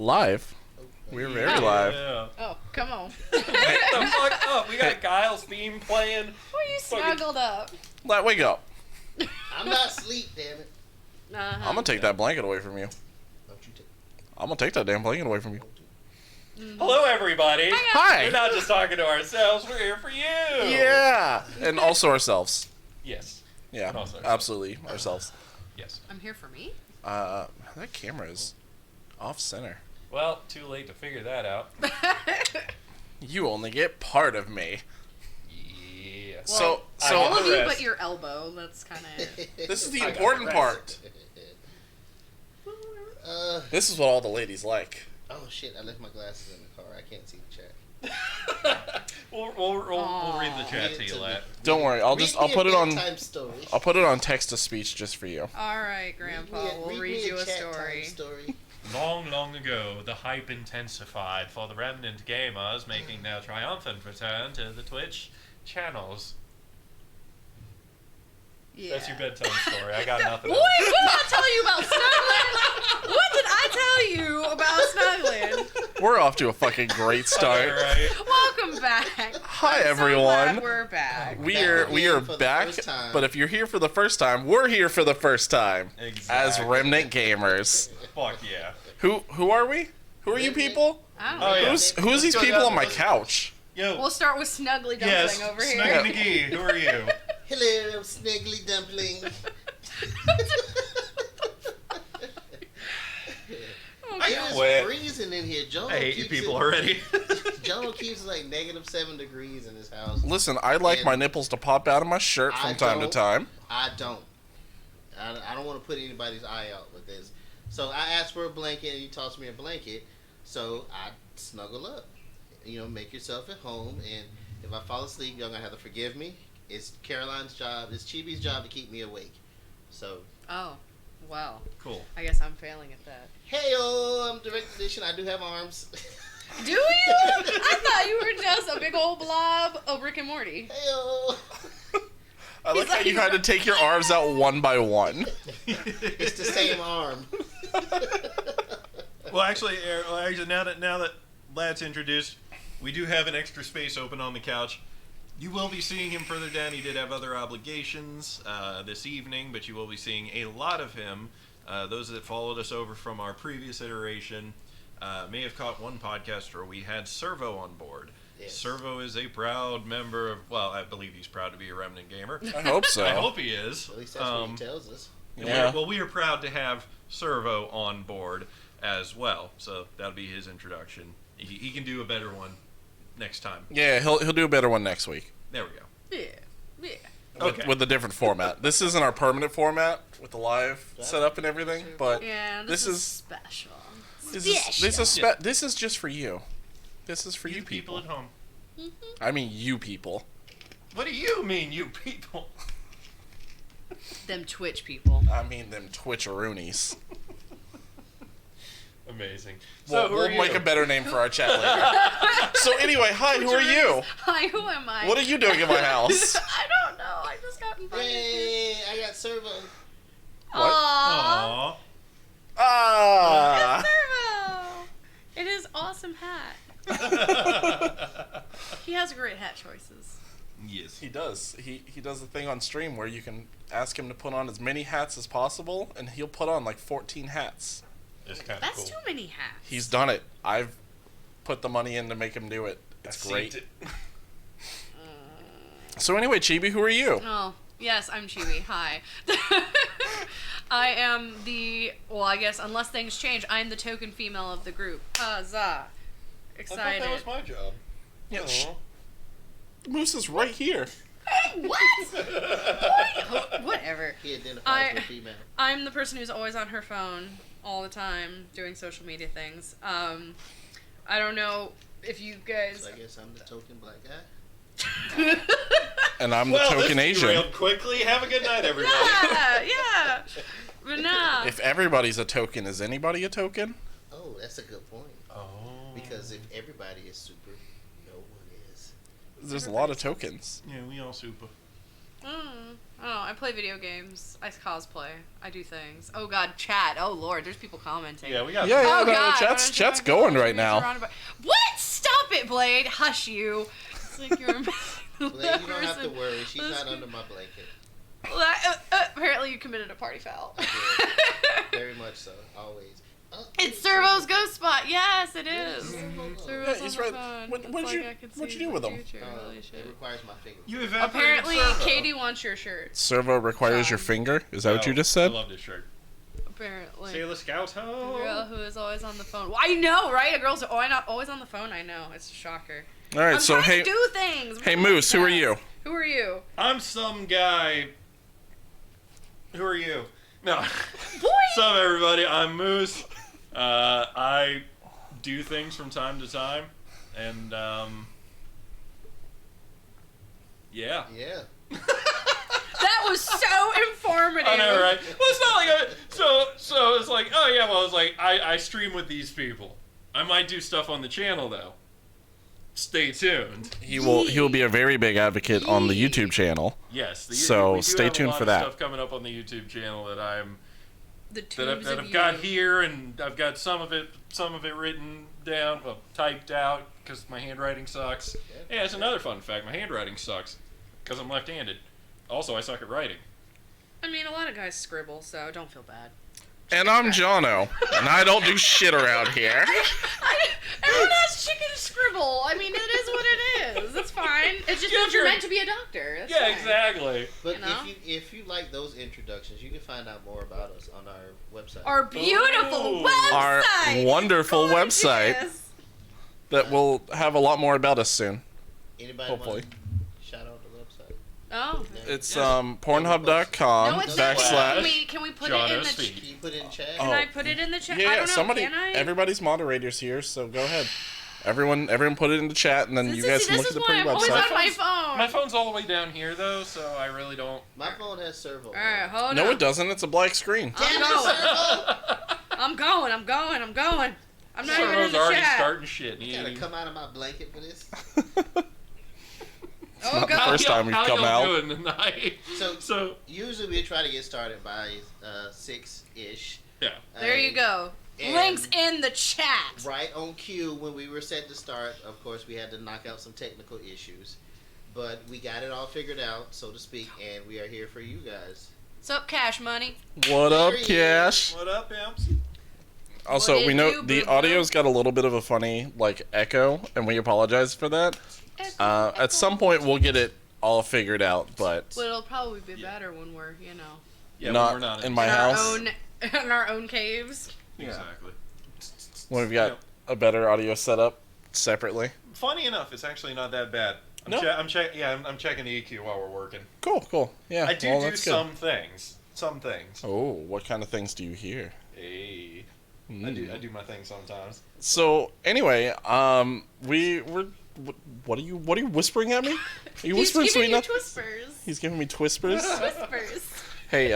Live. We're very live. Yeah. Oh, come on. The fuck up. We got Kyle's theme playing. Well, you snuggled up. Let wake up. I'm not asleep, damn it. Uh-huh. I'm gonna take that blanket away from you. Don't you take I'm gonna take that damn blanket away from you. Hello, everybody. Hi. We're not just talking to ourselves. We're here for you. Yeah, and also ourselves. Yes. Yeah, And also ourselves. absolutely ourselves. Yes. I'm here for me. That camera is off center. Well, too late to figure that out. You only get part of me. Yeah. So All the of you rest. but your elbow. That's kind of this is the I got important the part. This This is what all the ladies like. oh shit, I left my glasses in the car. I can't see the chat. We'll read the chat to Read it you, to lad. me. Don't worry, I'll Read I'll me put a it on bedtime story. I'll put it on text to speech just for you. All right, Grandpa. We'll read you a chat story. time story. Long, long ago, the hype intensified for the Remnant Gamers, making their triumphant return to the Twitch channels. Yeah. That's your bedtime story. I got nothing Wait, else. what did I tell you about snuggling? What did I tell you about snuggling? We're off to a fucking great start. Alright. Welcome back. Hi I'm so everyone. glad we're back. We are Back for the back, first time. but if you're here for the first time, we're here for the first time as Exactly. Remnant Gamers. Fuck yeah. Who are we? Who are you people? I don't Oh, know. yeah. Who's these Let's go people down on my the- couch? Yo. We'll start with Snuggly Dumpling Yes. over here. Snuggy McGee. Who are you? Hello, Sniggly Dumpling. I It quit. is freezing in here. Joel I hate you keeps people it, already. Joel keeps like -7 degrees in his house. Listen, I like And my nipples to pop out of my shirt from I time to don't. time. I don't. I don't want to put anybody's eye out with this. So I asked for a blanket, and he tossed me a blanket. So I snuggle up. You know, make yourself at home, and if I fall asleep, y'all gonna have to forgive me. It's Caroline's job. It's Chibi's job to keep me awake. So, Oh, well. Cool. I guess I'm failing at that. hey-oh, I'm direct edition. I do have arms. Do you? I thought you were just a big old blob of Rick and Morty. Hey-oh. I like He's how like- you had to take your arms out one by one. It's the same arm. Well, actually, now that Lad's introduced, we do have an extra space open on the couch. You will be seeing him further down. He did have other obligations this evening, but you will be seeing a lot of him. Those that followed us over from our previous iteration may have caught one podcast where we had Servo on board. Yes. Servo is a proud member of, well, I believe he's proud to be a Remnant Gamer. I hope so. I hope he is. At least that's what he tells us. And Yeah. we are proud to have Servo on board as well. So that'll be his introduction. He can do a better one next time. Yeah, he'll do a better one next week There we go. Yeah. Yeah. Okay. with a different format. This isn't our permanent format with the live setup and everything, but Yeah, this is is special. this is just for you. This is for you people. at home. I mean, you people. What do you mean, you people? Them Twitch people. I mean them Twitcheroonies. Amazing. We'll, who we'll are you? make a better name for our chat later. So anyway, hi, who are you? Hi, who am I? What are you doing in my house? I don't know. I just got invited. Hey, I got Servo. What? Aww. Aww. Ah. Servo. It is awesome hat. He has great hat choices. Yes. He does. He does a thing on stream where you can ask him to put on as many hats as possible, and he'll put on like 14 hats. It's kind of That's cool. too many hats. He's done it. I've put the money in to make him do it. It's I've great. seen it. So anyway, Chibi, who are you? Oh, yes, I'm Chibi. Hi. I am well, I guess, unless things change, I'm the token female of the group. Huzzah. I Excited. thought that was my job. Yeah, Aw. Moose is right here. Hey, what? Whatever. He identifies with I- female. I'm the person who's always on her phone all the time doing social media things. I don't know if you guys... So I guess I'm the token black guy. And I'm the token Asian. Real quickly. Have a good night, everybody. yeah. But nah. If everybody's a token, is anybody a token? Oh, that's a good point. Oh. Because if everybody is super, no one is. There's a lot of tokens. Yeah, we all super. Oh, I play video games. I cosplay. I do things. Oh god, chat. Oh lord, there's people commenting. Yeah, we got. Yeah, Oh no, god, chat's going right now. What? Stop it, Blade. Hush you. It's like you're Blade, you don't have to worry. She's not under my blanket. Apparently you committed a party foul. Very much so. Always. It's Servo's ghost spot. Yes, it is. Yeah, he's right. What'd you do with him? It requires my finger. You evaporated Apparently, Servo. Katie wants your shirt. Servo requires your finger? Is that what you just said? I love this shirt. Apparently. Sailor Scout The ho. girl who is always on the phone. Well, I know, right? A girl's always on the phone. I know. It's a shocker. All right, I'm so trying hey, to do things. hey Moose, who are you? Who are you? I'm some guy. Who are you? No. Boy! What's up, everybody? I'm Moose. I do things from time to time, and yeah. Yeah. That was so informative. I know, right? Well, it's not like so it's like, oh yeah, well, it's like I stream with these people. I might do stuff on the channel though. Stay tuned. He will be a very big advocate on the YouTube channel. Yes. So we do stay have a tuned lot for of that. Stuff coming up on the YouTube channel that The I've got here, and I've got some of it written down, well, typed out because my handwriting sucks. Yeah, it's another fun fact. My handwriting sucks because I'm left-handed. Also, I suck at writing. I mean, a lot of guys scribble, so don't feel bad. And I'm Jono, and I don't do shit around here. Everyone has chicken scribble. I mean, it is what it is. It's fine. It just means you're meant to be a doctor. That's Yeah, fine. exactly. But You know? if you like those introductions, you can find out more about us on our website. Our beautiful Ooh. website. Our wonderful Gorgeous. website that will have a lot more about us soon. Anybody Hopefully. want to shout out the website? Oh. It's Yes. pornhub.com No, it's not. /. Can we put it in the Jono's chat? Can you put it in chat? Can Oh. I put it in the chat? I Yeah, don't know. somebody, Can I? everybody's moderators here, so go ahead. Everyone put it in the chat, and then you guys This can look is at the why pretty I'm always website. on my phone. My phone's all the way down here, though, so I really don't. My phone has servo. All right, hold on. No, it doesn't. It's a black screen. I'm going. I'm going. I'm not even in Servo's the already chat. starting shit. You gotta come out of my blanket for this. Oh not the god. first time we've come out. How y'all doing tonight? So usually we try to get started by 6-ish. Yeah. There you go. And Links in the chat. Right on cue when we were set to start, of course, we had to knock out some technical issues. But we got it all figured out, so to speak, and we are here for you guys. What's up, Cash Money? What up, There he Cash? What up, imps? Also, What we it know do, the boo-boo? audio's got a little bit of a funny echo, and we apologize for that. At some point, we'll get it all figured out, but But it'll probably be better when we're, Yeah, not, we're not in my in house. in our own caves. Exactly. When we've got a better audio setup separately. Funny enough, it's actually not that bad. No? I'm checking the EQ while we're working. Cool. Yeah. I do well, do that's good. some things. Some things. Oh, what kind of things do you hear? Hey. I Mm. do my thing sometimes. So anyway, what are you whispering at me? Are you He's whispering giving sweet you enough? twispers. He's giving me twispers. Whispers. Hey,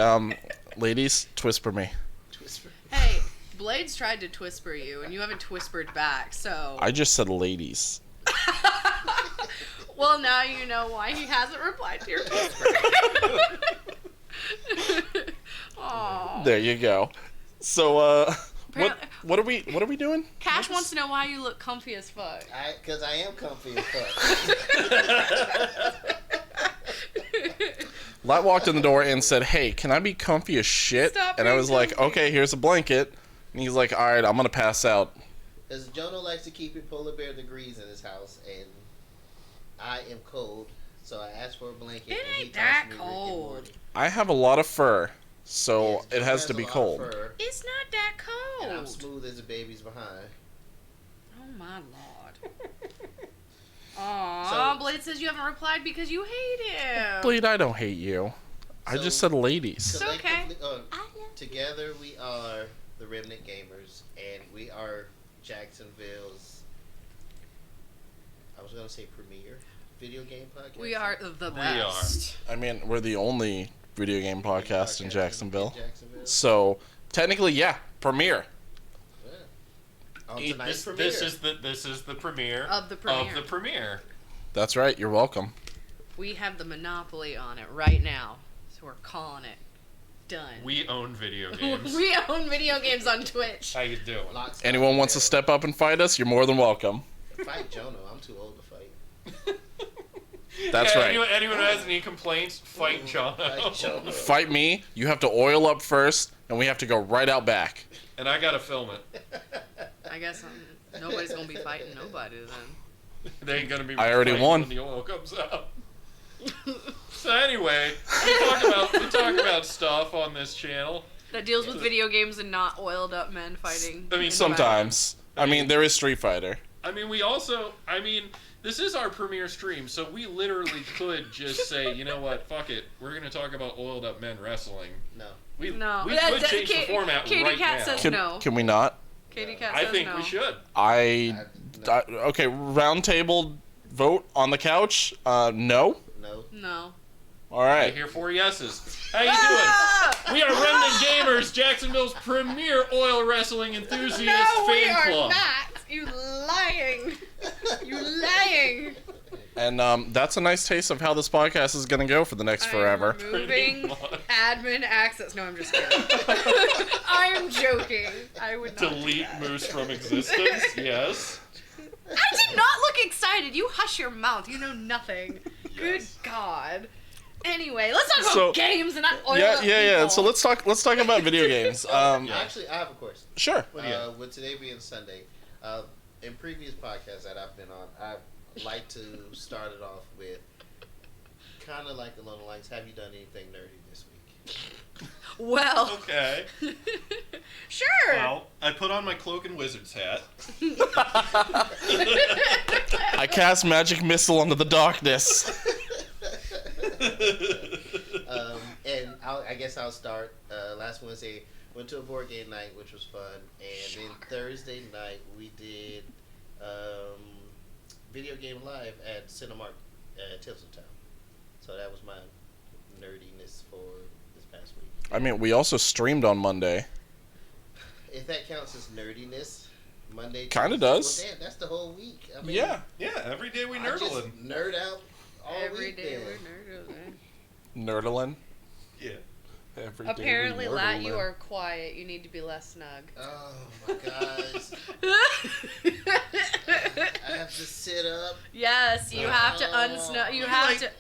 ladies, twisper me. Twister. Hey, Blades tried to twisper you, and you haven't twispered back, so... I just said ladies. Well, now you know why he hasn't replied to your whisper. Aww. There you go. So, Apparently- what are we doing? Cash wants to know why you look comfy as fuck. Because I am comfy as fuck. Light walked in the door and said, "Hey, can I be comfy as shit?" Stop and I being was like, comfy. "Okay, here's a blanket." And he's like, "All right, I'm gonna pass out." Because Jono likes to keep it polar bear degrees in his house, and I am cold, so I asked for a blanket. It and he ain't that tossed me Rick and cold. Morty. I have a lot of fur, so Yes, it Jono has to a be lot of cold. fur, It's not that and I'm cold. smooth as a baby's behind. Oh my lord. Aww, So- Blade says you haven't replied because you hate him. Bleed, I don't hate you. I So- just said ladies. It's okay. Together we are the Remnant Gamers, and we are Jacksonville's, I was going to say premier video game podcast. We are the We best. I mean, we're the only video game podcast in Jacksonville. Jacksonville. So technically, yeah, premiere. Yeah. On Eat tonight's This premiere. is the premiere Of the premiere. Of the premiere. That's right. You're welcome. We have the monopoly on it right now, so we're calling it done. We own video games. We own video games on Twitch. How you doing? Anyone wants to step up and fight us, you're more than welcome. Fight Jono. I'm too old to fight. That's right. Anyone who has any complaints, fight John. Fight Jono. Fight me. You have to oil up first, and we have to go right out back. And I gotta film it. I guess nobody's gonna be fighting nobody then. They ain't gonna be. I already fighting won. when the oil comes out. So anyway, we talk about stuff on this channel. That deals with video games and not oiled up men fighting. I mean, in Sometimes. I mean, there is Street Fighter. This is our premiere stream, so we literally could just say, you know what, fuck it, we're gonna talk about oiled up men wrestling. No. We No. could change the format Katie right Cat now. says Can, no. can we not? Katie Cat I says think no. we should. Okay, round table vote on the couch. No? No. No. All I right. hear 4 yeses. How you doing? We are Remnant Gamers, Jacksonville's premier oil wrestling enthusiast No, we fan are club. not. You lying. You lying. And that's a nice taste of how this podcast is going to go for the next forever. I'm removing admin access. No, I'm just kidding. I am joking. I would not. Delete Moose from existence. Yes. I did not look excited. You hush your mouth. You know nothing. Good Yes. God. Anyway, let's talk about So- games and not oil Yeah, up yeah. people. So let's talk about video games. Actually, I have a question. Sure. What do you got? With today being Sunday, in previous podcasts that I've been on, I like to start it off with kind of like along the lines, have you done anything nerdy this week? Well. Okay. Sure. Well, I put on my cloak and wizard's hat. I cast magic missile into the darkness. And I guess I'll start. Last Wednesday, went to a board game night, which was fun. And then Thursday night, we did video game live at Cinemark at Tinseltown. So that was my nerdiness for this past week. I mean, we also streamed on Monday. If that counts as nerdiness, Monday. Kinda Tuesday, does. Well, damn, that's the whole week. I mean, Yeah. Yeah, every day we I just nerdling. nerd out all Every week. day then. we're nerdling. Nerdlin. Yeah. Every day we Apparently, Lat, you nerdlin'. are quiet. You need to be less snug. Oh my gosh. I have to sit up. Yes, you have to unsnug. You have Like- to.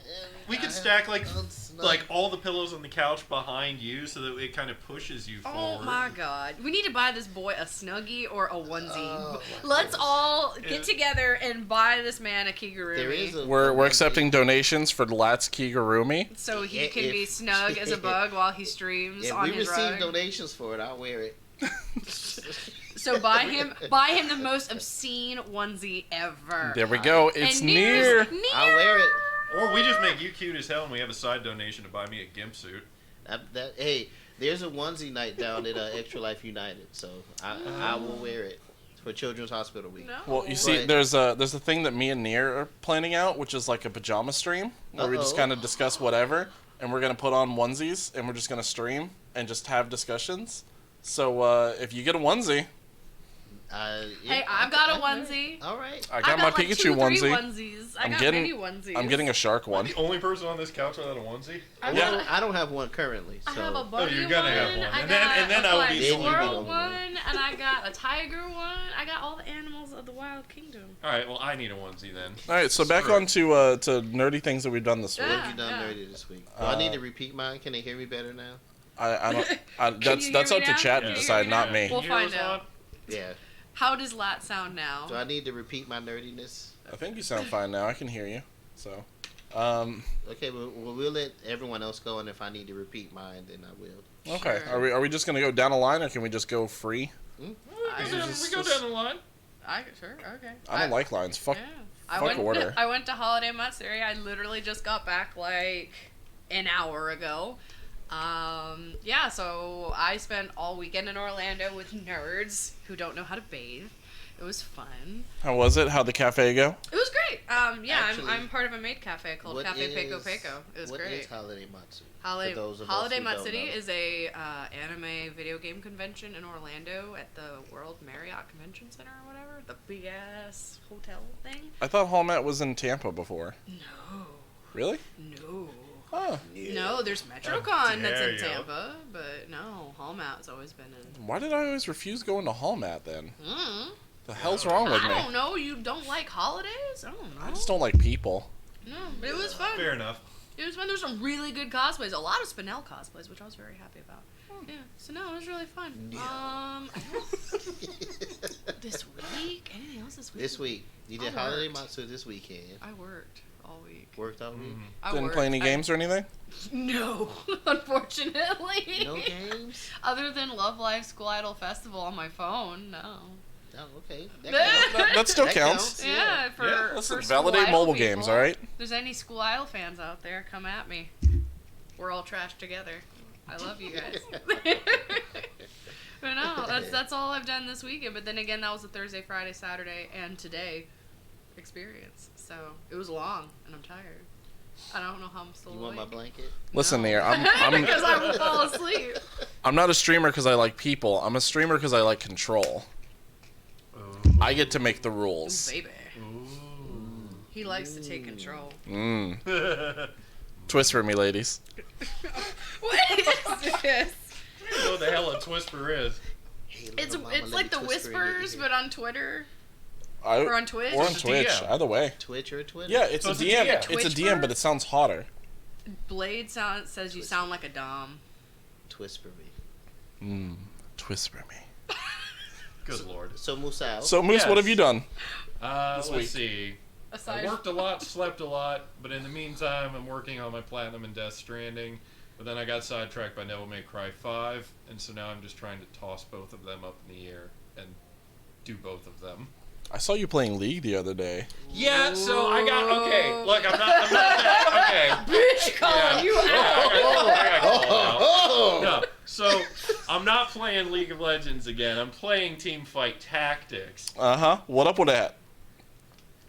We could I stack have to unsnug. like all the pillows on the couch behind you so that it kind of pushes you Oh forward. my God! We need to buy this boy a snuggie or a onesie. Oh, my Let's goodness. all Yeah. get together and buy this man a kigurumi. There is a We're accepting donations for Lat's Kigurumi. so he Yeah, can be if- snug as a bug while he streams If on we his receive rug. donations for it, I'll wear it. So buy him the most obscene onesie ever. There we go. It's And near. I'll wear it. Or we just make you cute as hell and we have a side donation to buy me a gimp suit. Hey, there's a onesie night down at Extra Life United, so I will wear it for Children's Hospital Week. No. Well, you see, But- there's a thing that me and Near are planning out, which is like a pajama stream where we just Uh-oh. kind of discuss whatever, and we're gonna put on onesies and we're just gonna stream and just have discussions. So if you get a onesie, Hey, I've got a onesie. All right. I got my like Pikachu 2, 3 onesie. onesies. I I'm got getting- many onesies. I'm getting a shark one. The only person on this couch without a onesie? I Yeah. got- I don't have one currently, so I have a bunny you're gonna one. have one. I And got then a I will black be the only squirrel one. one, and I got a tiger one. I got all the animals of the Wild Kingdom. Alright, well I need a onesie then. All right, so back Screw on it. to nerdy things that we've done this week. what Yeah. have you done nerdy this week? Do I need to repeat mine? Can they hear me better now? I don't. That's you that's hear up me to now? chat Can to you decide, hear me not now? me. We'll You hear find us, out. Lon? Yeah. How does Lat sound now? Do I need to repeat my nerdiness? I think you sound fine now. I can hear you. So, Okay, well, we'll let everyone else go, and if I need to repeat mine, then I will. okay. Sure. Are we just gonna go down a line, or can we just go free? We go down the line. Sure, okay. I don't like lines. Fuck. Yeah. Fuck order. I went to Holiday Matsuri. I literally just got back like an hour ago. Yeah, so I spent all weekend in Orlando with nerds who don't know how to bathe. It was fun. How was it? How'd the cafe go? It was great. Yeah, Actually, I'm part of a maid cafe called What Cafe is- Peko Peko. It was what great. is Holiday Matsu? Holiday, For those of us Holiday who don't Matsuri know. is a anime video game convention in Orlando at the World Marriott Convention Center or whatever, the big ass hotel thing. I thought Hallmat was in Tampa before. No, Really? No. Huh. No, there's How MetroCon that's dare in you. Tampa, but no, Hallmat's always been in. Why did I always refuse going to Hallmat then? The hell's Yeah. wrong with I me? don't know. You don't like holidays? I don't know. I just don't like people. No, but it was fun. Fair enough. It was fun. There were some really good cosplays. A lot of Spinel cosplays, which I was very happy about. Yeah. So no, it was really fun. Yeah. This week? Anything else this week? This week. You did I Holiday worked. Matsu this weekend. I worked all week. Worked all week. I Didn't worked. play any games or anything? No, unfortunately. No games? Other than Love Live School Idol Festival on my phone, no. Oh, okay. That still That counts. Yeah, for, Yeah, for Listen, School validate Idol mobile people. games, alright? If there's any School Idol fans out there, come at me. We're all trash together. I love you guys. But no, that's all I've done this weekend. But then again, that was a Thursday, Friday, Saturday, and today experience. So it was long, and I'm tired. I don't know how I'm still You awake. want my blanket? Listen, No. Nier, I'm because I will fall asleep. I'm not a streamer because I like people. I'm a streamer because I like control. I get to make the Ooh, rules. baby. He likes to take control. Twist for me, ladies. What is this? I don't know what the hell a twisper is. Hey, It's little mama, it's let like me the twist her in your whispers, ear. but on Twitter I, or on Twitch. or on It's a Twitch, DM. either way. Twitch or Twitter? Yeah, it's So a it's a DM. DM. It's a Twitch DM, bird? but it sounds hotter. Blade says you sound like a dom. Twist for me. Twist for me. Good lord. So Musao. So, Moose, Yes. what have you done? Let's week. see. I Aside worked a lot, slept a lot, but in the meantime, I'm working on my Platinum and Death Stranding. But then I got sidetracked by Devil May Cry 5, and so now I'm just trying to toss both of them up in the air and do both of them. I saw you playing League the other day. Yeah, so I got okay. Look, I'm not that okay. bitch calling you out. I got called out. Oh! No, so I'm not playing League of Legends again. I'm playing Teamfight Tactics. What up with that?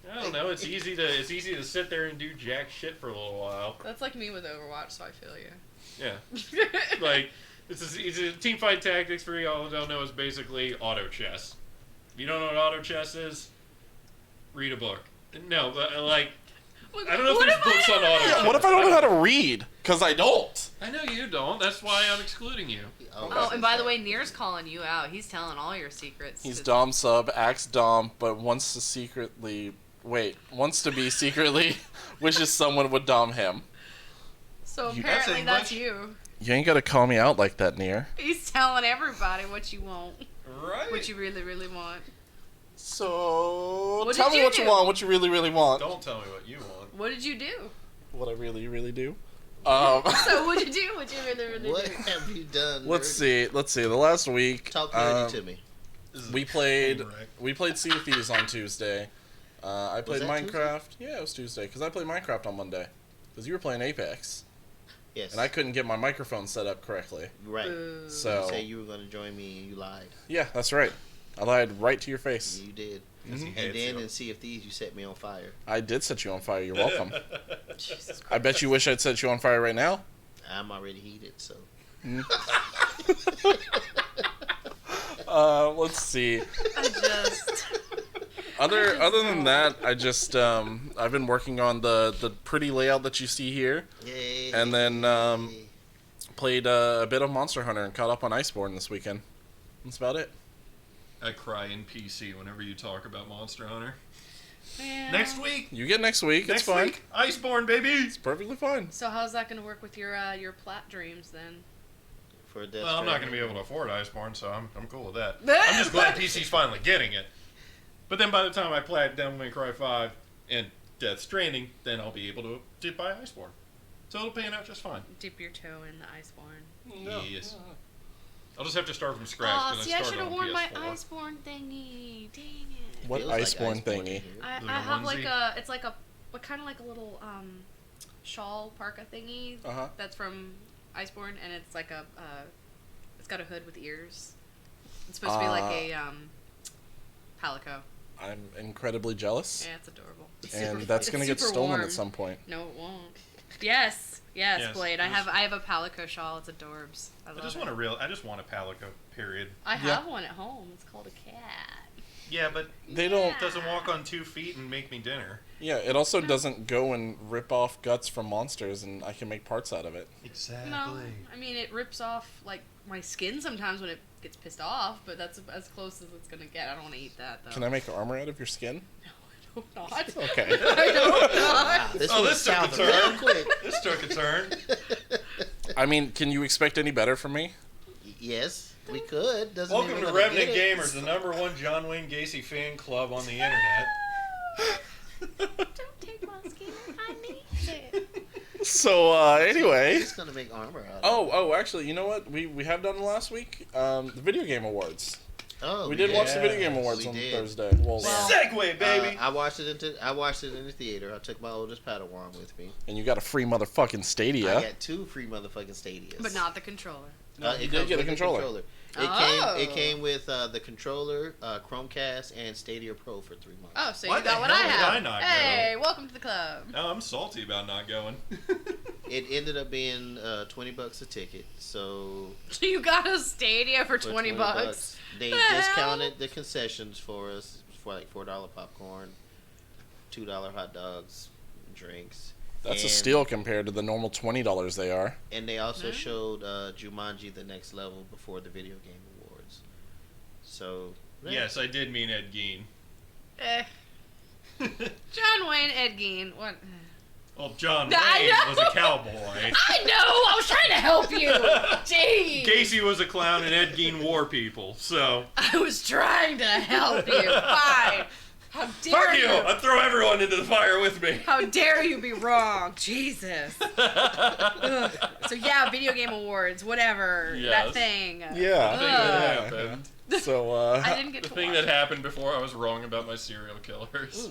I don't know. It's easy to sit there and do jack shit for a little while. That's like me with Overwatch, so I feel you. Yeah, like it's a Teamfight Tactics for y'all who don't know is basically auto chess. If you don't know what auto chess is, read a book. No, but like I don't know if there's books on auto chess. What if I don't know how to read? Because I don't. I know you don't. That's why I'm excluding you. Oh, and by the way, Nier's calling you out. He's telling all your secrets. He's 'cause- Dom sub, acts Dom, but wants to be secretly wishes someone would Dom him. So You- That's apparently that's English. you. You ain't gotta call me out like that, Nier. He's telling everybody what you want, Right. what you really, really want. So What tell did me you what you do? want, what you really, really want. Don't tell me what you want. What did you do? What I really, really do. So what'd you do? What you really, really What do? have you done? Let's nerd? see. The last week, Talk nerdy to me. we played Correct. Sea of Thieves on Tuesday. I played that Minecraft. Yeah, it was Tuesday because I played Minecraft on Monday. Because you were playing Apex, Yes. and I couldn't get my microphone set up correctly. Right. Boo. So You say you were going to join me and you lied. yeah, that's right. I lied right to your face. You did. Because he And hates then you. in Sea of Thieves, you set me on fire. I did set you on fire. You're welcome. Jesus I bet you wish I'd set you on fire right now. I'm already heated, so. Let's see. I just. Other than that, I just I've been working on the pretty layout that you see here, Yay. and then played a bit of Monster Hunter and caught up on Iceborne this weekend. That's about it. I cry in PC whenever you talk about Monster Hunter. Yeah. Next week. You get next week. Next It's fine. week. Iceborne, baby. It's perfectly fine. So how's that gonna work with your plat dreams then? For Death Well, I'm not going to be Stranding. able to afford Iceborne, so I'm cool with that. I'm just glad PC's finally getting it. But then by the time I play Devil May Cry 5 and Death Stranding, then I'll be able to buy Iceborne. So it'll pan out just fine. Dip your toe in the Iceborne. Yes. I'll just have to start from scratch. Oh, because see, I should started have on worn my PS4. Iceborne thingy. Dang it. What Feels like Iceborne in thingy? here. I Little have like onesie. it's like a kind of like a little shawl parka thingy Uh-huh. that's from Iceborne, and it's like it's got a hood with ears. It's supposed to be like a palico. I'm incredibly jealous, Yeah, it's adorable. It's and super- that's it's gonna get super stolen warm. at some point. No, it won't. Yes, Yes, Blade. it I was- have a palico shawl. It's adorbs. I I love just it. want a palico, period. I Yeah. have one at home. It's called a cat. Yeah, but They don't. it doesn't walk on 2 feet and make me dinner. Yeah, it also doesn't go and rip off guts from monsters, and I can make parts out of it. Exactly. No, I mean it rips off like my skin sometimes when it gets pissed off, but that's as close as it's gonna get. I don't want to eat that though. Can I make armor out of your skin? No, I hope not. Okay. I hope not. Wow, this Oh, went this took a south turn. real quick. This took a turn. I mean, can you expect any better from me? Yes, we could. Doesn't Welcome mean to we're gonna Remnant get it. Gamers, the #1 John Wayne Gacy fan club on the internet. Don't take my skin. I need it. So, anyway. He's gonna make armor out of it. Oh, actually, you know what? We have done last week? The Video Game Awards. Oh, We did watch the Video Game yes, Awards we on did. Thursday. Well, Segway, baby! I watched it in the theater. I took my oldest Padawan with me. and you got a free motherfucking Stadia. I got 2 free motherfucking Stadias. But not the controller. No, It you comes did get a with the controller. Oh. It came with the controller, Chromecast, and Stadia Pro for 3 months. Oh, so Why you the got what I hell did have. I not go? Hey, welcome to the club. No, I'm salty about not going. It ended up being $20 a ticket. So So you got a Stadia for for 20 bucks. they The discounted hell? the concessions for us for like $4 popcorn, $2 hot dogs, drinks. That's a And- steal compared to the normal $20 they are. And they also Hmm? showed Jumanji: The Next Level before the Video Game Awards. So Yes, I did mean Ed Gein. Eh. John Wayne, Ed Gein. What? Well, John I Wayne know. was a cowboy. I know! I was trying to help you! Jeez! Casey was a clown and Ed Gein war people, so... I was trying to help you. Fine. How dare Fuck you! I'd throw everyone into the fire with me. How dare you be wrong? Jesus. Ugh. So yeah, Video Game Awards, whatever. Yes. That thing. Yeah. The thing that Ugh. happened. So, I didn't get The to thing watch that it. happened before I was wrong about my serial killers.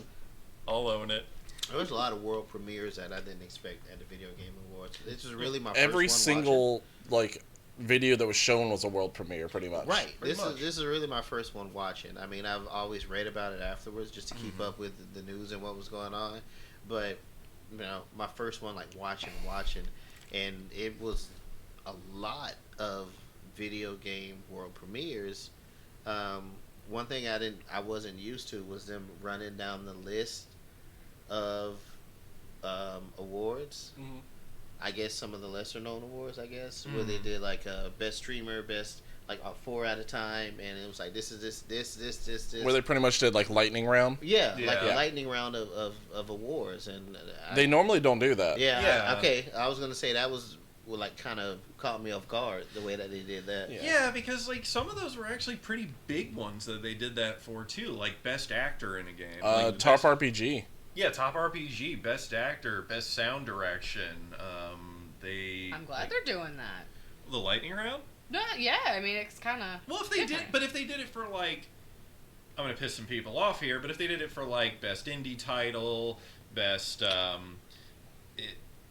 I'll own it. there was a lot of world premieres that I didn't expect at the Video Game Awards. This is really my first every one single, like, video that was shown was a world premiere, pretty much. watching. Right. Pretty This much. is really my first one watching. I mean, I've always read about it afterwards just to keep up with the news and what was going on, but you know, my first one like watching, and it was a lot of video game world premieres. One thing I wasn't used to was them running down the list of awards. Mhm. I guess some of the lesser known awards, where they did like best streamer, best like 4 at a time, and it was like this. Where they pretty much did, like, lightning round. Yeah, like a Yeah. lightning round of awards, and They normally don't do that. Yeah. okay. I was gonna say that was like kind of caught me off guard the way that they did that. Yeah. Yeah, because like some of those were actually pretty big ones that they did that for too, like best actor in a game. Like Top best, RPG. Yeah, top RPG, best actor, best sound direction. They. I'm glad like, they're doing that. the lightning round. No, yeah, I mean, it's kind of. Well, if they did, but if they did it for like, I'm gonna piss some people off here, but if they did it for like best indie title, best, I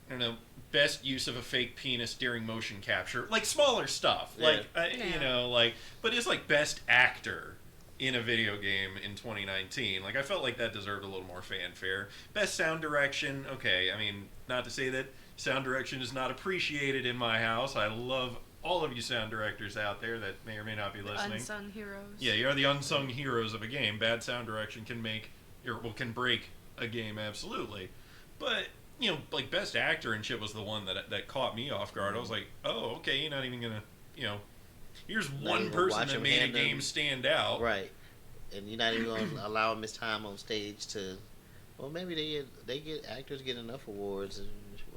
don't know, best use of a fake penis during motion capture, like smaller stuff, like Yeah. you know, like, but it's like best actor in a video game in 2019. Like, I felt like that deserved a little more fanfare. Best sound direction, okay. I mean, not to say that sound direction is not appreciated in my house. I love all of you sound directors out there that may or may not be listening. Unsung heroes. Yeah, you're the unsung heroes of a game. Bad sound direction can can break a game absolutely. But you know, like best actor and shit was the one that caught me off guard. I was like, oh, okay, you're not even gonna, you know, here's one even person watch that him made a hand them- game stand out. Right. And you're not even gonna allow him his time on stage to. Well, maybe actors get enough awards,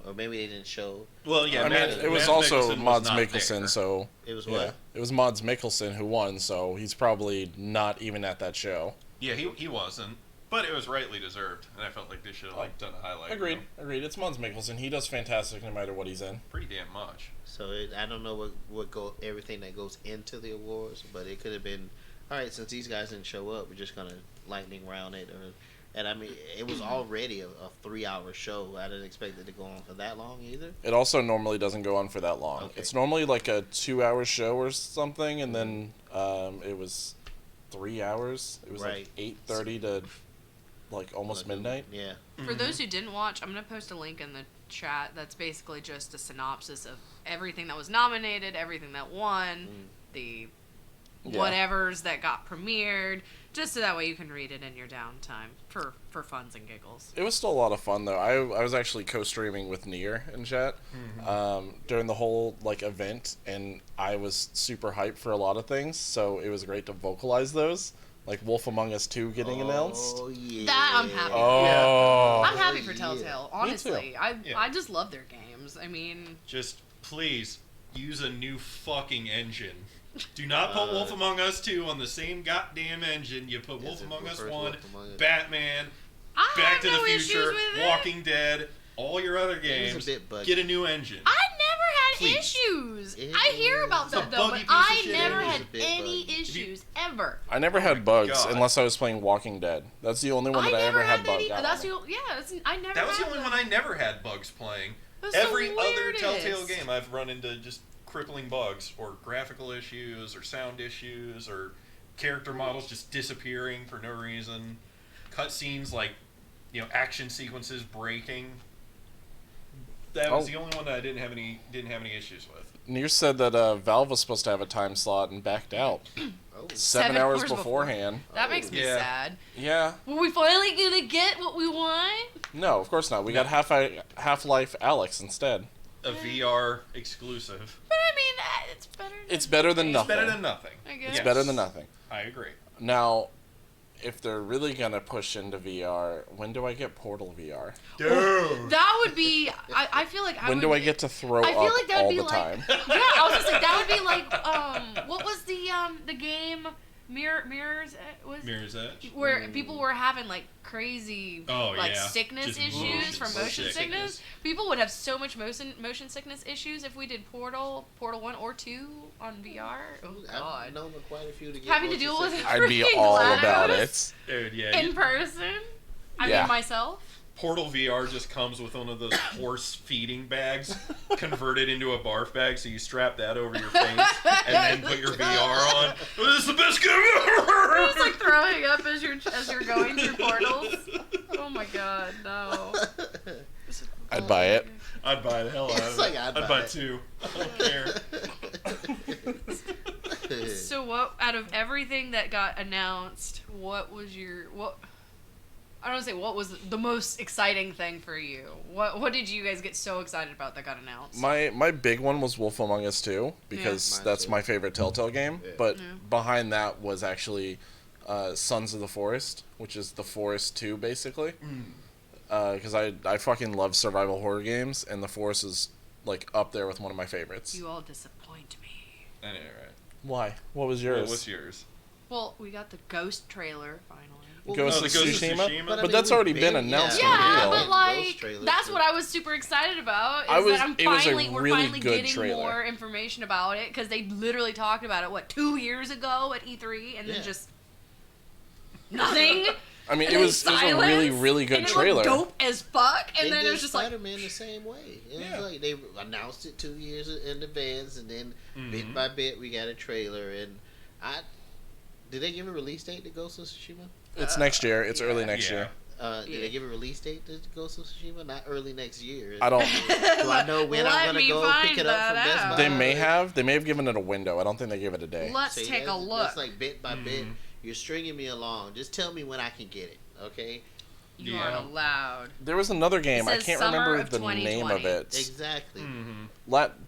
or maybe they didn't show. Well, yeah, I mean, Mads- it was Mads also Mikkelsen was Mads not Mikkelsen, there. so It was yeah, what? it was Mads Mikkelsen who won, so he's probably not even at that show. Yeah, he wasn't, but it was rightly deserved, and I felt like they should have like done a highlight. Agreed, reel. agreed. It's Mads Mikkelsen. He does fantastic no matter what he's in. Pretty damn much. So I don't know everything that goes into the awards, but it could have been, all right, since these guys didn't show up, we're just gonna lightning round it, and I mean, it was already a 3-hour show. I didn't expect it to go on for that long either. It also normally doesn't go on for that long. Okay. It's normally like a 2-hour show or something, and then it was 3 hours. It was Right. like 8:30 to like almost midnight. Yeah. For those who didn't watch, I'm going to post a link in the chat that's basically just a synopsis of everything that was nominated, everything that won, the whatever's that got premiered, just so that way you can read it in your downtime for funs and giggles. It was still a lot of fun though. I was actually co-streaming with Nier in chat during the whole like event, and I was super hyped for a lot of things. So it was great to vocalize those, like Wolf Among Us 2 getting announced. Oh yeah. That I'm happy. Oh, I'm happy for yeah. Telltale. Me Honestly, too. I just love their games. I mean, Just please use a new fucking engine. Do not put Wolf Among Us 2 on the same goddamn engine. You put Wolf Among Us 1, Wolf Among Us. Batman, I Back have to no the issues Future, with it. Walking Dead, all your other It games. was a bit buggy. Get a new engine. I never had Please. issues. It I hear is about a that though, buggy but piece of I shit. never It is had a bit any buggy. issues ever. I never had my bugs God. unless I was playing Walking Dead. That's the only one that I ever had bugs. That's the I never. That was the had only them. one I never had bugs playing. That's Every the other weirdest. Telltale game I've run into just crippling bugs or graphical issues or sound issues or character models just disappearing for no reason. Cutscenes like, action sequences breaking. That was the only one that I didn't have any issues with. Nier said that Valve was supposed to have a time slot and backed out Oh. 7 hours before. beforehand. That makes me Yeah. sad. Yeah. Were we finally gonna get what we want? No, of course not. We got Half-Life Alyx instead. A VR exclusive. But I mean, it's better. It's better than It's nothing. better than nothing. I guess. It's Yes. better than nothing. I agree. Now, if they're really gonna push into VR, when do I get Portal VR? Dude. That would be. I feel like. When do I get to throw I feel up like that would all be the like. time? Yeah, I was gonna say that would be like. What was the game? Mirrors was. Mirror's Edge. Where people were having like crazy like yeah. sickness Just issues motion from motion sickness. sickness. People would have so much motion sickness issues if we did Portal 1 or 2 on VR. Oh I've god. known quite a few to get Having to motion deal with sickness. I'd be freaking all GLaDOS about it. Dude, yeah. in person. I Yeah. mean myself. Portal VR just comes with one of those horse feeding bags converted into a barf bag, so you strap that over your face and then put your VR on. This is the best game ever! It's like throwing up as you're going through portals. Oh my god, no. I'd buy it. I'd buy the hell out It's of like it. I'd buy buy it. 2. I don't care. So what out of everything that got announced, what was your I don't want to say what was the most exciting thing for you. What did you guys get so excited about that got announced? My big one was Wolf Among Us 2 because Mine that's too. my favorite Telltale game. Yeah. But Yeah. behind that was actually Sons of the Forest, which is The Forest 2 basically. Because I fucking love survival horror games, and The Forest is like up there with one of my favorites. You all disappoint me. I know, right? Why? What was yours? What's yours? Well, we got the Ghost trailer finally. Ghost Oh, of the Ghost of Tsushima? Tsushima? But, I mean, that's we've already been been- announced. yeah, and Yeah, revealed. but like Ghost trailer, that's too. what I was super excited about. Is I was- that I'm it was a finally we're really finally good getting trailer. more information about it because they literally talked about it 2 years ago at E3 and then Yeah. just nothing. I mean, And it then was a really, silence, really good and it trailer. looked dope as fuck, and They then did it was just like Spider-Man the same way. It Yeah. was like they announced it 2 years in advance, and then bit by bit we got a trailer. And did they give a release date to Ghost of Tsushima? It's next year. It's early next Yeah. year. Did Yeah. they give a release date to Ghost of Tsushima? Not early next year. I don't. Do I know when Let I'm gonna me go find pick it up from that Best out. Buy? They may have. They may have given it a window. I don't think they gave it a day. let's See, take a that's- look. That's like bit by bit. You're stringing me along. Just tell me when I can get it, okay? You Yeah. aren't allowed. There was another game. I says can't summer remember of the name of 2020. it. Exactly.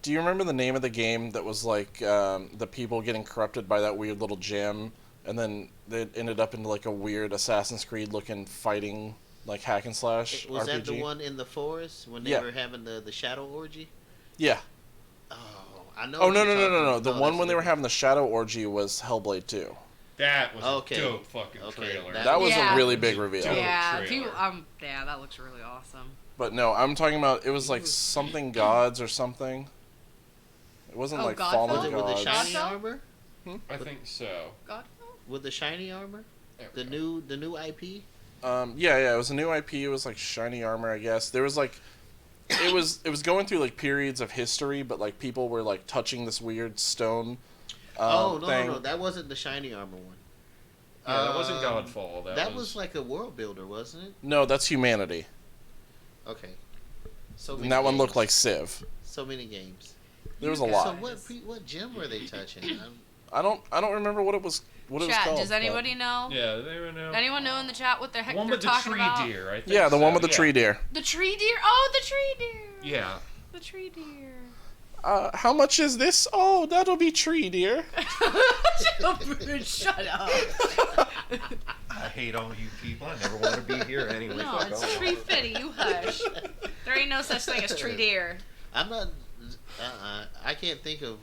Do you remember the name of the game that was like the people getting corrupted by that weird little gem, and then they ended up into like a weird Assassin's Creed looking fighting like hack and slash Was RPG? that the one in the forest when they Yeah. were having the shadow orgy? Yeah. Oh, I know. Oh what no you're no no no talking no! about. The No, one that's when they were different. having the shadow orgy was Hellblade 2. That was Okay. a dope fucking Okay, trailer. That was Yeah. a really big reveal. Dope Yeah, trailer. people. Yeah, that looks really awesome. But no, I'm talking about it was like something gods or something. It wasn't Oh, like Godfall? fallen Was it with the gods. shiny Godfall? armor? I think so. Godfall? With the shiny armor? There we The new IP? Yeah, it was a new IP. It was like shiny armor, I guess. There was like, it was going through like periods of history, but like people were like touching this weird stone. No, thing. that wasn't the shiny armor one. Yeah, that wasn't Um, Godfall. That was like a world builder, wasn't it? No, that's humanity. Okay. So many And that one games. looked like Civ. So many games. There was a You lot. So what gem were they touching? I don't remember what it was. What it was Chat, called. does anybody know? Yeah, they would know. Anyone know in the chat what the heck One they're with the talking tree about? deer, I think. Yeah, the one with the yeah. tree deer. The tree deer? Oh, the tree deer. Yeah. The tree deer. How much is this? Oh, that'll be tree deer. Shut up. I hate all you people. I never want to be here anyway. No, Fuck it's off. tree fitty. You hush. There ain't no such thing as tree deer. I'm not. I can't think of.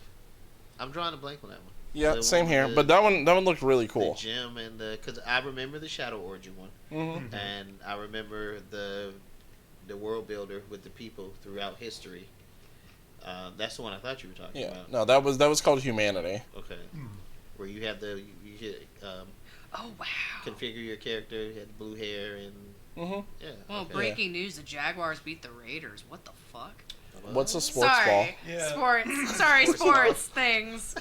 I'm drawing a blank on that one. Yeah, The same one here. with But that one looked really cool. The gym and because I remember the Shadow Origin one, Mm-hmm. and I remember the world builder with the people throughout history. That's the one I thought you were talking Yeah. about. No, that was called Humanity. Okay. Where you had you could Oh, wow. configure your character, you had blue hair and Mm-hmm. yeah. Well, okay. breaking news: the Jaguars beat the Raiders. What the fuck? What's a sports ball? Sorry, Yeah. sports. Sorry, Sports sports things.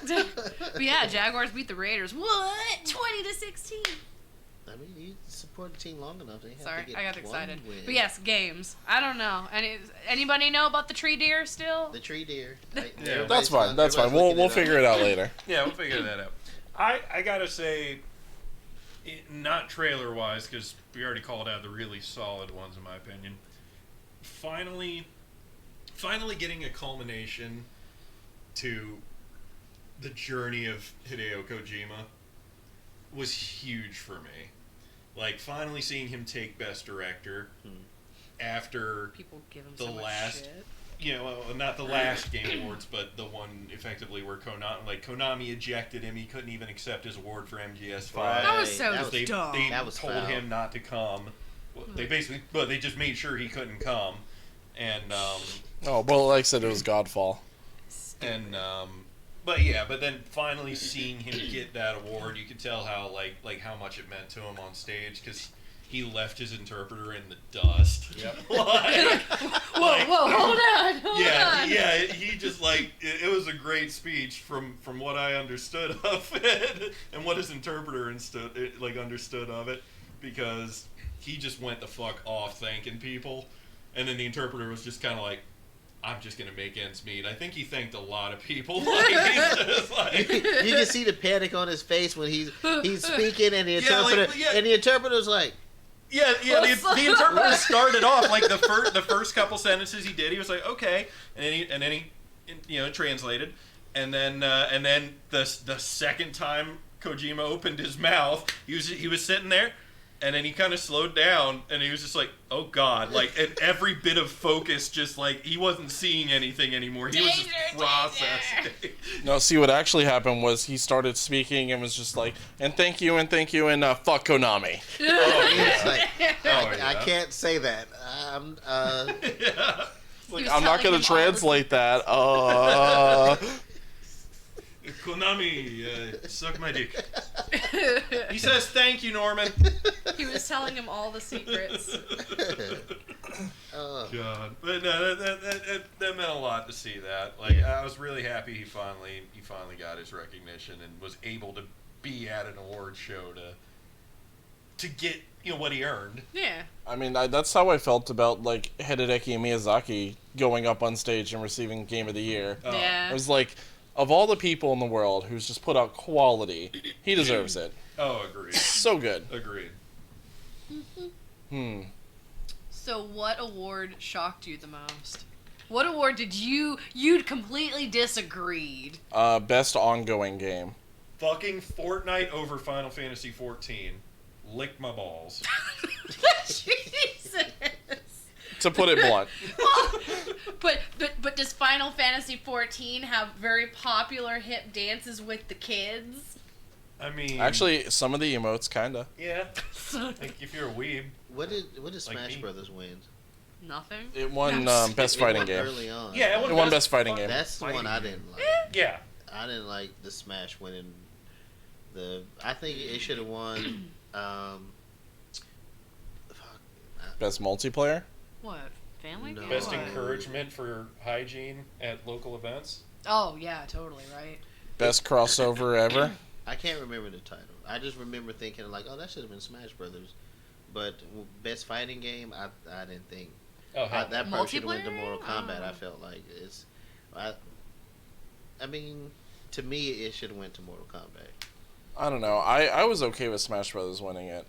But yeah, Jaguars beat the Raiders. What? 20-16. I mean, you support the team long enough. They have Sorry, to get I got one excited. win. But yes, games. I don't know. Anybody know about the tree deer still? The tree deer. Yeah. That's fine. That's fine. We'll figure it out later. Yeah, we'll figure that out. I gotta say, not trailer wise, because we already called out the really solid ones in my opinion. Finally getting a culmination to the journey of Hideo Kojima was huge for me. Like, finally seeing him take Best Director after, People give him The so much last- shit. you know, well, not the last Game Awards, but the one effectively where Konami ejected him. He couldn't even accept his award for MGS5. That was so That was- They dumb. That was told foul. him not to come. Well, they basically, but they just made sure he couldn't come, and Oh, well, like I said, it was Godfall. but then finally seeing him get that award, you could tell how like how much it meant to him on stage because he left his interpreter in the dust. Yep. Whoa, hold on. Hold on. Yeah, he just it was a great speech from what I understood of it and what his interpreter understood of it, because he just went the fuck off thanking people, and then the interpreter was just kind of like, I'm just gonna make ends meet. I think he thanked a lot of people. He's just You can see the panic on his face when he's speaking, and the Yeah, interpreter and the interpreter's like, Yeah. The interpreter started off like the first couple sentences he did. He was like, okay, and then he translated, and then the second time Kojima opened his mouth, he was sitting there, and then he kind of slowed down, and he was just like, oh god, and every bit of focus just he wasn't seeing anything anymore. He was just processing. No, see, what actually happened was he started speaking and was just like, and thank you, and fuck Konami. it's like Oh, I can't say that. Yeah. He was I'm not telling going him to all the- translate that. Konami, suck my dick. He says, thank you, Norman. He was telling him all the secrets. God, but no, that meant a lot to see that. I was really happy he finally got his recognition and was able to be at an award show to get what he earned. Yeah. I mean, that's how I felt about, Hidetaki Miyazaki going up on stage and receiving Game of the Year. Oh. Yeah. I was like, of all the people in the world who's just put out quality, he deserves it. Oh, agreed. So good. Agreed. So what award shocked you the most? What award did you'd completely disagreed? Best ongoing game. Fucking Fortnite over Final Fantasy 14. Lick my balls. Jesus. To put it blunt. But does Final Fantasy 14 have very popular hip dances with the kids? I mean, Actually, some of the emotes, kinda. yeah. If you're a weeb. what did Smash me. Brothers win? Nothing. It won No, Best It Fighting won Game. early on. Yeah, It won Best Fighting Game. That's the one I didn't like. Yeah. I didn't like the Smash winning. I think it should have won. Best multiplayer? What? Family No. game? Best What? encouragement for hygiene at local events. Oh yeah, totally right. Best crossover ever? I can't remember the title. I just remember thinking oh, that should have been Smash Brothers. But best fighting game, I didn't think. Oh, hell. That probably should have went to Multiplayer? Mortal Kombat. Oh. I felt like I mean, to me, it should have went to Mortal Kombat. I don't know. I was okay with Smash Brothers winning it.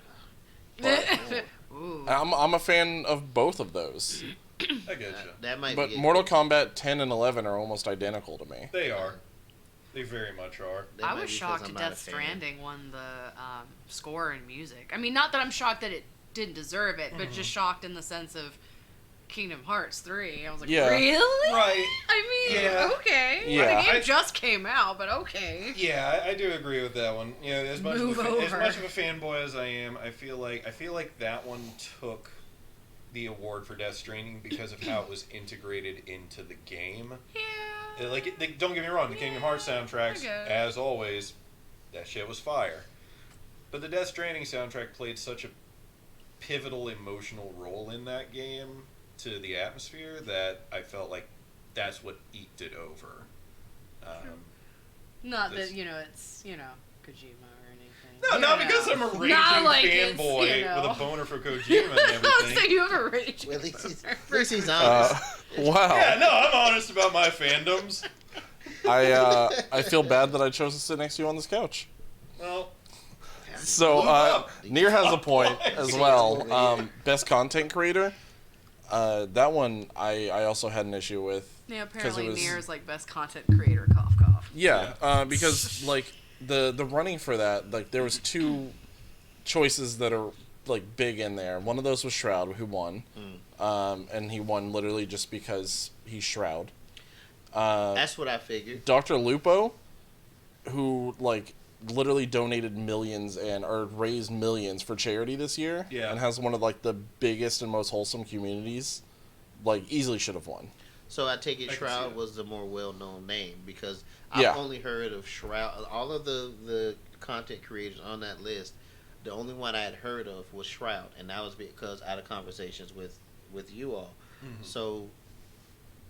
Ooh. I'm a fan of both of those. I get you. That might But be Mortal Kombat 10 and 11 are almost identical to me. They are. They very much are. that I might was be 'cause shocked I'm that not a Death fan. Stranding won the score and music. I mean, not that I'm shocked that it didn't deserve it, but just shocked in the sense of Kingdom Hearts 3. I was like, Yeah. really? Right. I mean, Yeah. okay. Yeah. Well, the game I- just came out, but okay. Yeah, I do agree with that one. You know, as much Move as over. much of a fanboy as I am, I feel like that one took the award for Death Stranding because of how it was integrated into the game. Yeah. Don't get me wrong, the Kingdom Hearts soundtracks, I get it. as always, that shit was fire. But the Death Stranding soundtrack played such a pivotal emotional role in that game to the atmosphere that I felt like that's what eked it over. Not This- that, it's, Kojima or anything. No, You not know. because I'm a raging Not like it's, fanboy with a boner for Kojima and everything. So you have a rage. Well, at least he's honest. Wow. Yeah, no, I'm honest about my fandoms. I feel bad that I chose to sit next to you on this couch. Well, So Move up. Nier has a point as well. Yeah. Best content creator. That one I also had an issue with. Yeah, 'cause it apparently was- Nier's like best content creator, cough cough. Yeah, because like the running for that, like there was two choices that are like big in there. One of those was Shroud, who won, and he won literally just because he's Shroud. That's what I figured. Dr. Lupo, who like literally donated millions or raised millions for charity this year, Yeah. and has one of like the biggest and most wholesome communities, like easily should have won. So I take it I can see Shroud that. was the more well-known name because I've Yeah. only heard of Shroud. All of the content creators on that list, the only one I had heard of was Shroud, and that was because out of conversations with you all. So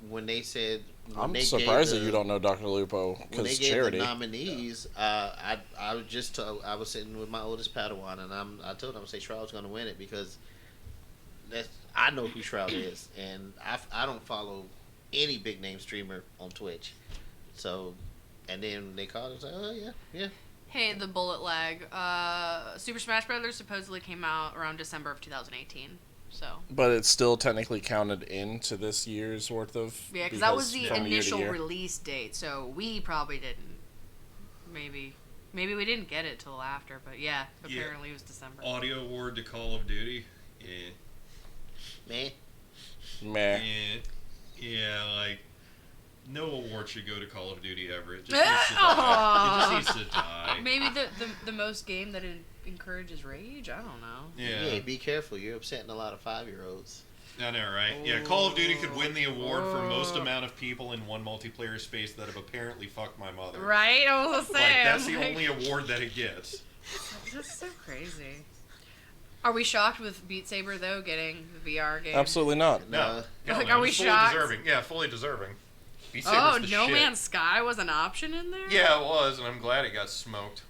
when they said, I'm surprised that you don't know Dr. Lupo when because they gave charity. the nominees, I was just I was sitting with my oldest Padawan, and I told him I say Shroud's going to win it because I know who Shroud is, and I don't follow any big name streamer on Twitch, so and then they called and said, oh yeah. Hey, the bullet lag. Super Smash Brothers supposedly came out around December of 2018. So But it's still technically counted into this year's worth of. yeah, because that was the from year to initial year. release date. So we probably didn't. Maybe we didn't get it till after. But yeah, Yeah. apparently it was December. audio award to Call of Duty. Yeah. Man, Meh. Yeah, like no award should go to Call of Duty ever. It just Aw. needs to die. It just needs to die. Maybe the most game that encourages rage. I don't know. Yeah. be careful. You're upsetting a lot of 5-year-olds. I know, right? Yeah, Call of Duty could win the award for most amount of people in one multiplayer space that have apparently fucked my mother. Right? I was Like, saying. that's the only award that it gets. That's so crazy. Are we shocked with Beat Saber though getting the VR game? Absolutely not. No. Like, no, are we it's fully shocked? deserving. Yeah, fully deserving. Beat Oh, Saber's the No shit. Man's Sky was an option in there? Yeah, it was, and I'm glad it got smoked.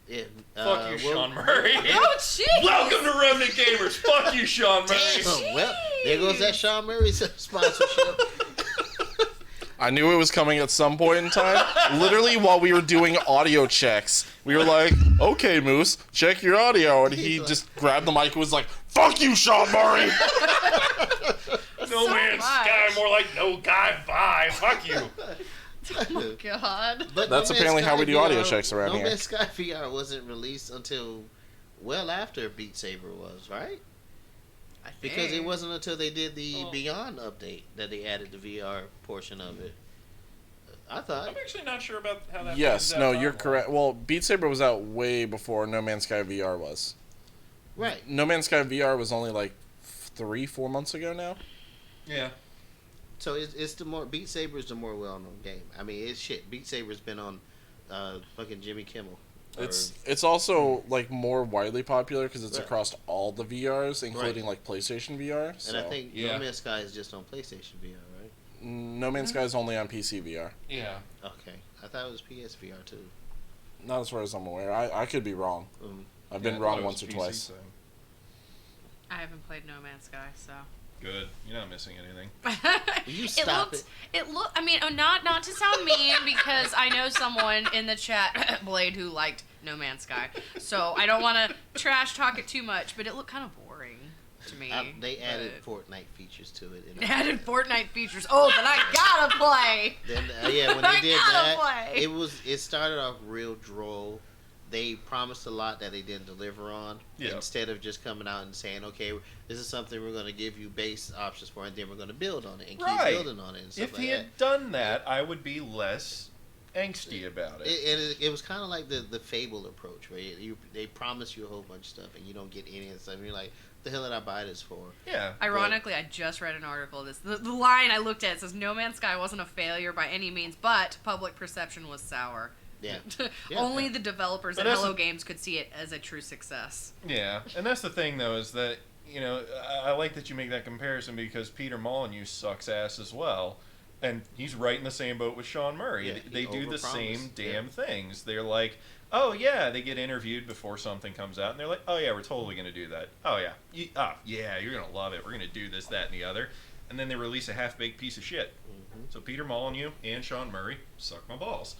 Yeah, Fuck you, well, Sean Murray. Oh, jeez! Welcome to Remnant Gamers. Fuck you, Sean Murray. Damn, well, there goes that Sean Murray sponsorship. I knew it was coming at some point in time. Literally, while we were doing audio checks, we were like, "Okay, Moose, check your audio," and he just grabbed the mic and was like, "Fuck you, Sean Murray." No So Man's much. Sky, more like No Guy Bye. Fuck you. Oh, God. But That's No Man's apparently how Sky we do audio checks around No here. Man's Sky VR wasn't released until well after Beat Saber was, right? I Because it think. wasn't until they did the Oh. Beyond update that they added the VR portion of it. I thought. I'm actually not sure about how that. Yes, plays no, out you're timeline. correct. Well, Beat Saber was out way before No Man's Sky VR was. Right. No Man's Sky VR was only like 3-4 months ago now. Yeah. So it's the more Beat Saber is the more well-known game. I mean, it's shit. Beat Saber's been on fucking Jimmy Kimmel. Or- It's also like more widely popular because it's Right. across all the VRs, including like PlayStation VR. So. and I think Yeah. No Man's Sky is just on PlayStation VR, right? No Man's Sky is only on PC VR. Yeah. Okay, I thought it was PSVR too. Not as far as I'm aware. I could be wrong. I've been Yeah, I thought wrong it was once or PC twice. thing. I haven't played No Man's Sky, so. Good. You're not missing anything. You stop it. It looked. I mean, not to sound mean, because I know someone in the chat, Blade, who liked No Man's Sky. So I don't want to trash talk it too much, but it looked kind of boring to me. They added Fortnite features to it. They added Fortnite features. Oh, then I gotta play. Then, yeah, when they did that, play. it started off real droll. They promised a lot that they didn't deliver on. Yeah. Instead of just coming out and saying, okay, this is something we're going to give you base options for, and then we're going to build on it and keep building on it and stuff If like he that. had done that, I would be less angsty about it. It was kind of like the Fable approach, where they promise you a whole bunch of stuff and you don't get any of the stuff. And you're like, the hell did I buy this for? Yeah. Ironically, I just read an article of this. The line I looked at says, No Man's Sky wasn't a failure by any means, but public perception was sour. Yeah. Only the developers But at that's Hello a- Games could see it as a true success. Yeah, and that's the thing, though, is that, you know, I like that you make that comparison because Peter Molyneux sucks ass as well. And he's right in the same boat with Sean Murray. Yeah, They do the overpromised. same damn Yeah. things. They're like, oh, yeah, they get interviewed before something comes out, and they're like, oh, yeah, we're totally going to do that. Oh, yeah. Yeah, you're going to love it. We're going to do this, that, and the other. And then they release a half-baked piece of shit. Mm-hmm. So Peter Molyneux and Sean Murray suck my balls.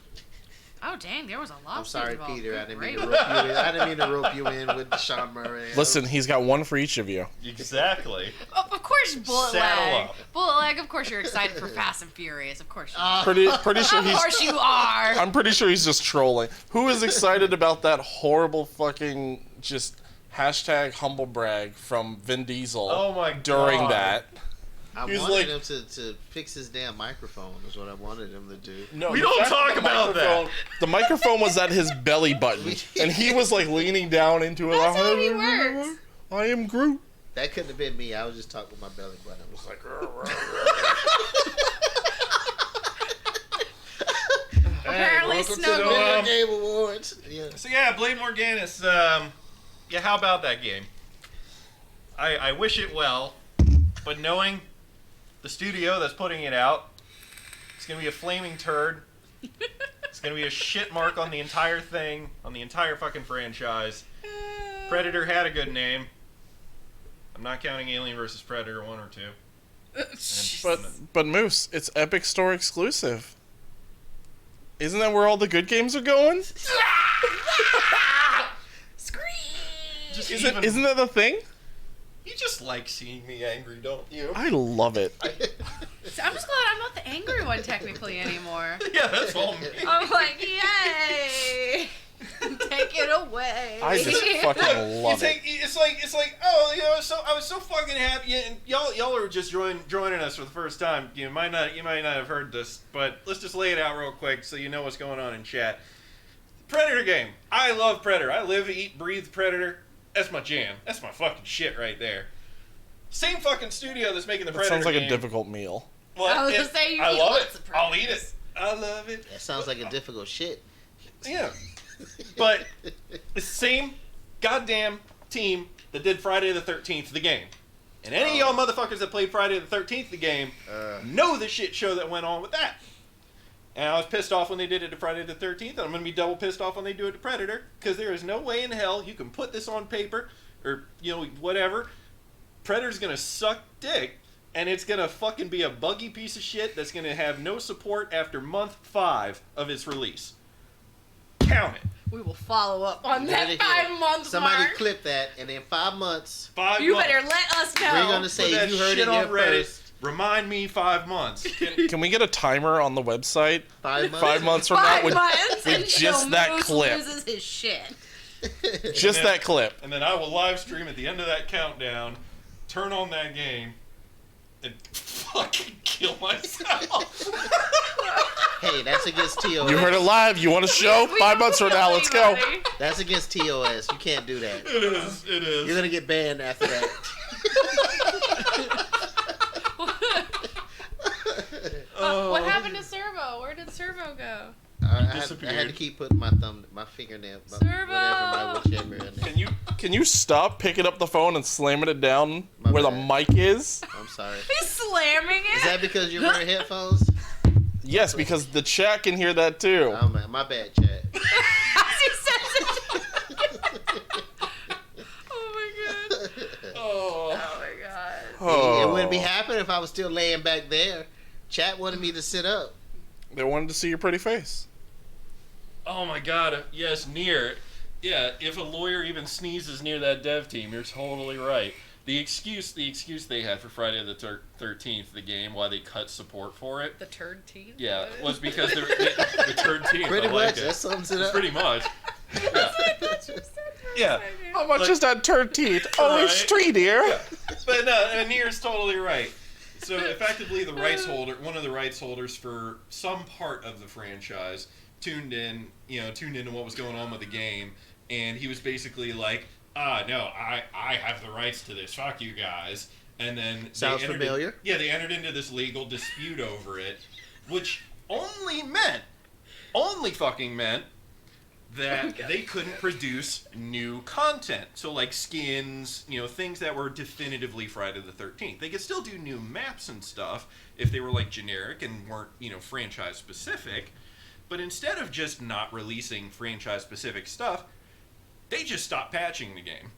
Oh, dang, there was a lot I'm of sorry, involved. Peter. I Good didn't mean grief. to rope you in. I didn't mean to rope you in with Sean Murray. Listen, he's got one for each of you. Exactly. Of course, Bullet Saddle Leg. up. Bullet Leg, of course you're excited for Fast and Furious. Of course you are. Pretty sure Of course he's. you are. I'm pretty sure he's just trolling. Who is excited about that horrible fucking just hashtag humble brag from Vin Diesel? Oh my during God. that. I He was wanted like- him to fix his damn microphone. Is what I wanted him to do. No, We the don't fact talk the about that. microphone- The microphone was at his belly button, and he was like leaning down into it. That's how he works. I am Groot. That couldn't have been me. I was just talking with my belly button. I was like, Apparently welcome to the snuggled. Video Game Awards. Yeah. So yeah, Blade Morganis. Yeah, how about that game? I wish it well, but knowing the studio that's putting it out, it's gonna be a flaming turd. It's gonna be a shit mark on the entire thing, on the entire fucking franchise. Predator had a good name. I'm not counting Alien vs Predator 1 or 2. But Moose, it's Epic Store exclusive. Isn't that where all the good games are going? Scream! Just Isn't that the thing? You just like seeing me angry, don't you? I love it. So I'm just glad I'm not the angry one technically anymore. Yeah, that's all me. I'm like, yay! Take it away. I just fucking love it. It's like oh, you know, so I was so fucking happy, and y'all are just joining us for the first time. You might not have heard this, but let's just lay it out real quick so you know what's going on in chat. Predator game. I love Predator. I live, eat, breathe Predator. That's my jam. That's my fucking shit right there. Same fucking studio that's making the That Predator sounds like game. a difficult meal. Well, I was gonna say, you I eat love lots it. of I'll eat Predators. it. I love it. That sounds like a difficult shit. Yeah. But it's the same goddamn team that did Friday the 13th, the game. And any of y'all motherfuckers that played Friday the 13th, the game, know the shit show that went on with that. And I was pissed off when they did it to Friday the 13th, and I'm going to be double pissed off when they do it to Predator, because there is no way in hell you can put this on paper, or, you know, whatever. Predator's going to suck dick, and it's going to fucking be a buggy piece of shit that's going to have no support after month 5 of its release. Count it. We will follow up on Heard it that here. 5 month Somebody mark. clip that, and in 5 months, 5 You months. better let us know. we're gonna Put say that you heard shit it on here Reddit. first. Remind me 5 months. Can we get a timer on the website? 5 months. 5 months from now, 5 with months with until just that Moose clip. loses his shit. Just that clip. And then I will live stream at the end of that countdown, turn on that game, and fucking kill myself. Hey, that's against TOS. You heard it live. You want a show? We 5 don't months from kill now, let's go. anybody. That's against TOS. You can't do that. It is. It is. You're gonna get banned after that. What happened to Servo? Where did Servo go? I had disappeared. to keep putting my fingernail, Servo! whatever, my whichever in there. Can you stop picking up the phone and slamming it down My where the bad. mic is? I'm sorry. He's slamming it. Is that because you're wearing headphones? Yes, because the chat can hear that too. Oh man, my bad, chat. As he says it. Oh my god. Oh. Oh my god. It wouldn't be happening if I was still laying back there. Chat wanted me to sit up. They wanted to see your pretty face. Oh my god, yes, Nier. Yeah, if a lawyer even sneezes near that dev team, you're totally right. The excuse they had for Friday the 13th, the game, why they cut support for it. The turd team? Yeah, was because the turd team. Pretty I like much, it. that sums it up. Pretty much. That's what I thought you said for a Yeah. second. How much Like- is that turd teeth? Oh, it's Right. street here. Yeah. But no, Nier's totally right. So effectively, one of the rights holders for some part of the franchise, tuned in to what was going on with the game, and he was basically like, no, I have the rights to this. Fuck you guys. And then Sounds familiar. they entered into this legal dispute over it, which only fucking meant that Okay. they couldn't produce new content. So like skins, things that were definitively Friday the 13th. They could still do new maps and stuff if they were like generic and weren't, franchise specific. But instead of just not releasing franchise specific stuff, they just stopped patching the game.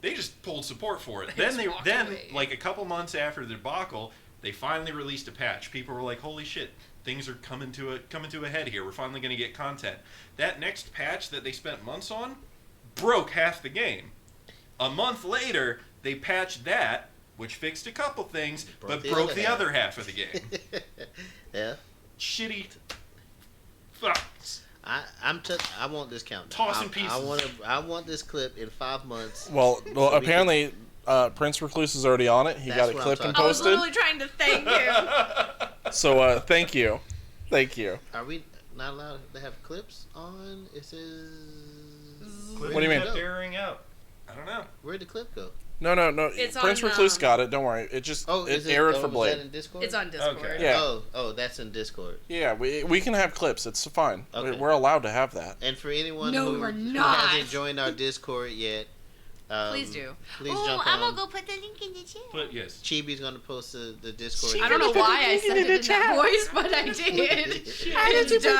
They just pulled support for it. They Then just walked away. like a couple months after the debacle, they finally released a patch. People were like, "Holy shit, things are coming to a head here. We're finally going to get content." That next patch that they spent months on broke half the game. A month later, they patched that, which fixed a couple things, but broke the other half of the game. Yeah. Shitty fucks. I want this countdown. Tossing pieces. I want this clip in 5 months. Well, we can- apparently Prince Recluse is already on it. He That's got it what I'm clipped and I was posted. literally trying to thank you. So thank you. Thank you. Are we not allowed to have clips on? It says. What do you mean? Kept airing out. I don't know. Where'd the clip go? No. It's Prince on, Recluse got it. Don't worry. It just Is it aired for was that Blade. in Discord? It's on Discord. Okay. Yeah. Oh, that's in Discord. Yeah, we can have clips. It's fine. Okay. We're allowed to have that. And for anyone No, who we're hasn't not. joined our Discord yet, Please do. Please Oh, jump I'm on. gonna go put the link in the chat. But yes. Chibi's gonna post the Discord. I don't know why I said it in that voice, but I did. It's done.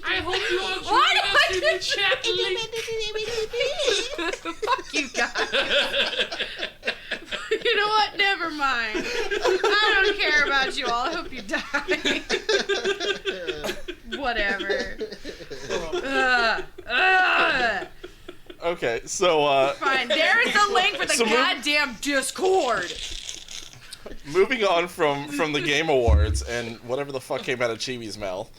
I hope you all Why join us in did I the chat link. Fuck you guys. You know what? Never mind. I don't care about you all. I hope you die. Whatever. Okay, so Fine. There's the link for the So move- goddamn Discord. moving on from the Game Awards and whatever the fuck came out of Chibi's mouth.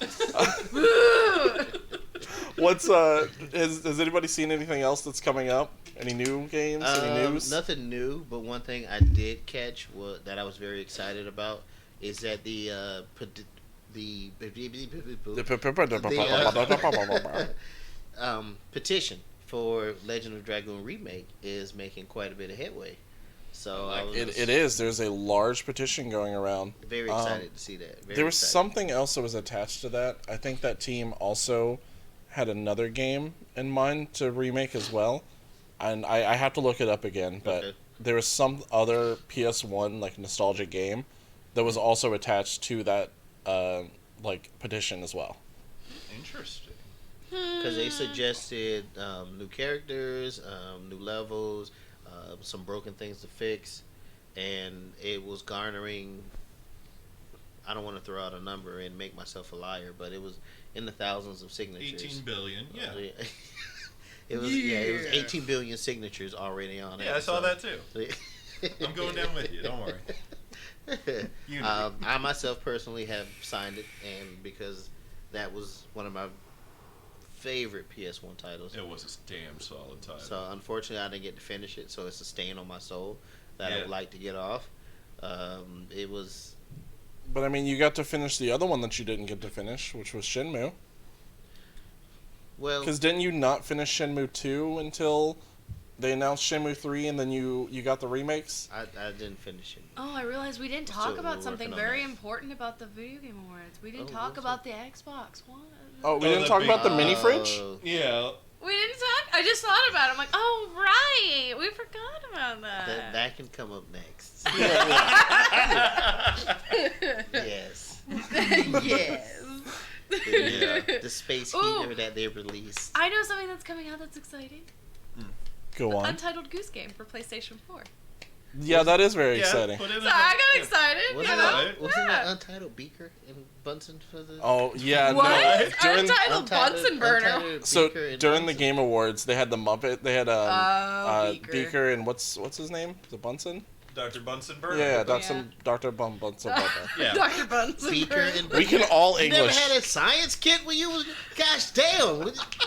What's has anybody seen anything else that's coming up? Any new games? Any news? Nothing new, but one thing I did catch that I was very excited about is that the petition for Legend of Dragoon Remake is making quite a bit of headway. So I was It is. There's a large petition going around. very excited to see that. Very There was excited. something else that was attached to that. I think that team also had another game in mind to remake as well. And I have to look it up again, but Okay. there was some other PS1 like nostalgic game that was also attached to that petition as well. Interesting. Because they suggested new characters, new levels, some broken things to fix, and it was garnering. I don't want to throw out a number and make myself a liar, but it was in the thousands of signatures. 18 billion. Yeah. It was it was 18 billion signatures already on it. Yeah, I saw that too. too. I'm going down with you. Don't worry. Unity. I myself personally have signed it, and because that was one of my favorite PS1 titles. It was a damn solid title. So unfortunately, I didn't get to finish it. So it's a stain on my soul that I Yeah. would like to get off. It was But I mean, you got to finish the other one that you didn't get to finish, which was Shenmue. well. Because didn't you not finish Shenmue 2 until they announced Shenmue 3 and then you got the remakes? I didn't finish it. Oh, I realized we didn't We're talk still about something working on very that. important about the Video Game Awards. We didn't Oh, talk what's about the Xbox One. Oh, we Oh, didn't the talk big- about the mini fridge? yeah. We didn't talk. I just thought about it. I'm like, oh right, we forgot about that. That can come up next. Yes. Yes. The space Ooh. heater that they released. I know something that's coming out that's exciting. Go on. Untitled Goose Game for PlayStation 4. Yeah, that is very Yeah, exciting. put in So I got yeah. excited. Wasn't, you know? Right. wasn't Yeah. that Untitled Beaker and Bunsen for the... Oh yeah, What? no. During Untitled Bunsen burner. Untitled so Beaker and during the Bunsen. Game Awards, they had the Muppet. They had Beaker. Beaker and what's his name? The Bunsen? Dr. Bunsen burner. Yeah, Yeah. Dr. Bunsen. Yeah. Dr. Bunsen Beaker burner. and We can all You never English. had a science kit when you was... Gosh damn.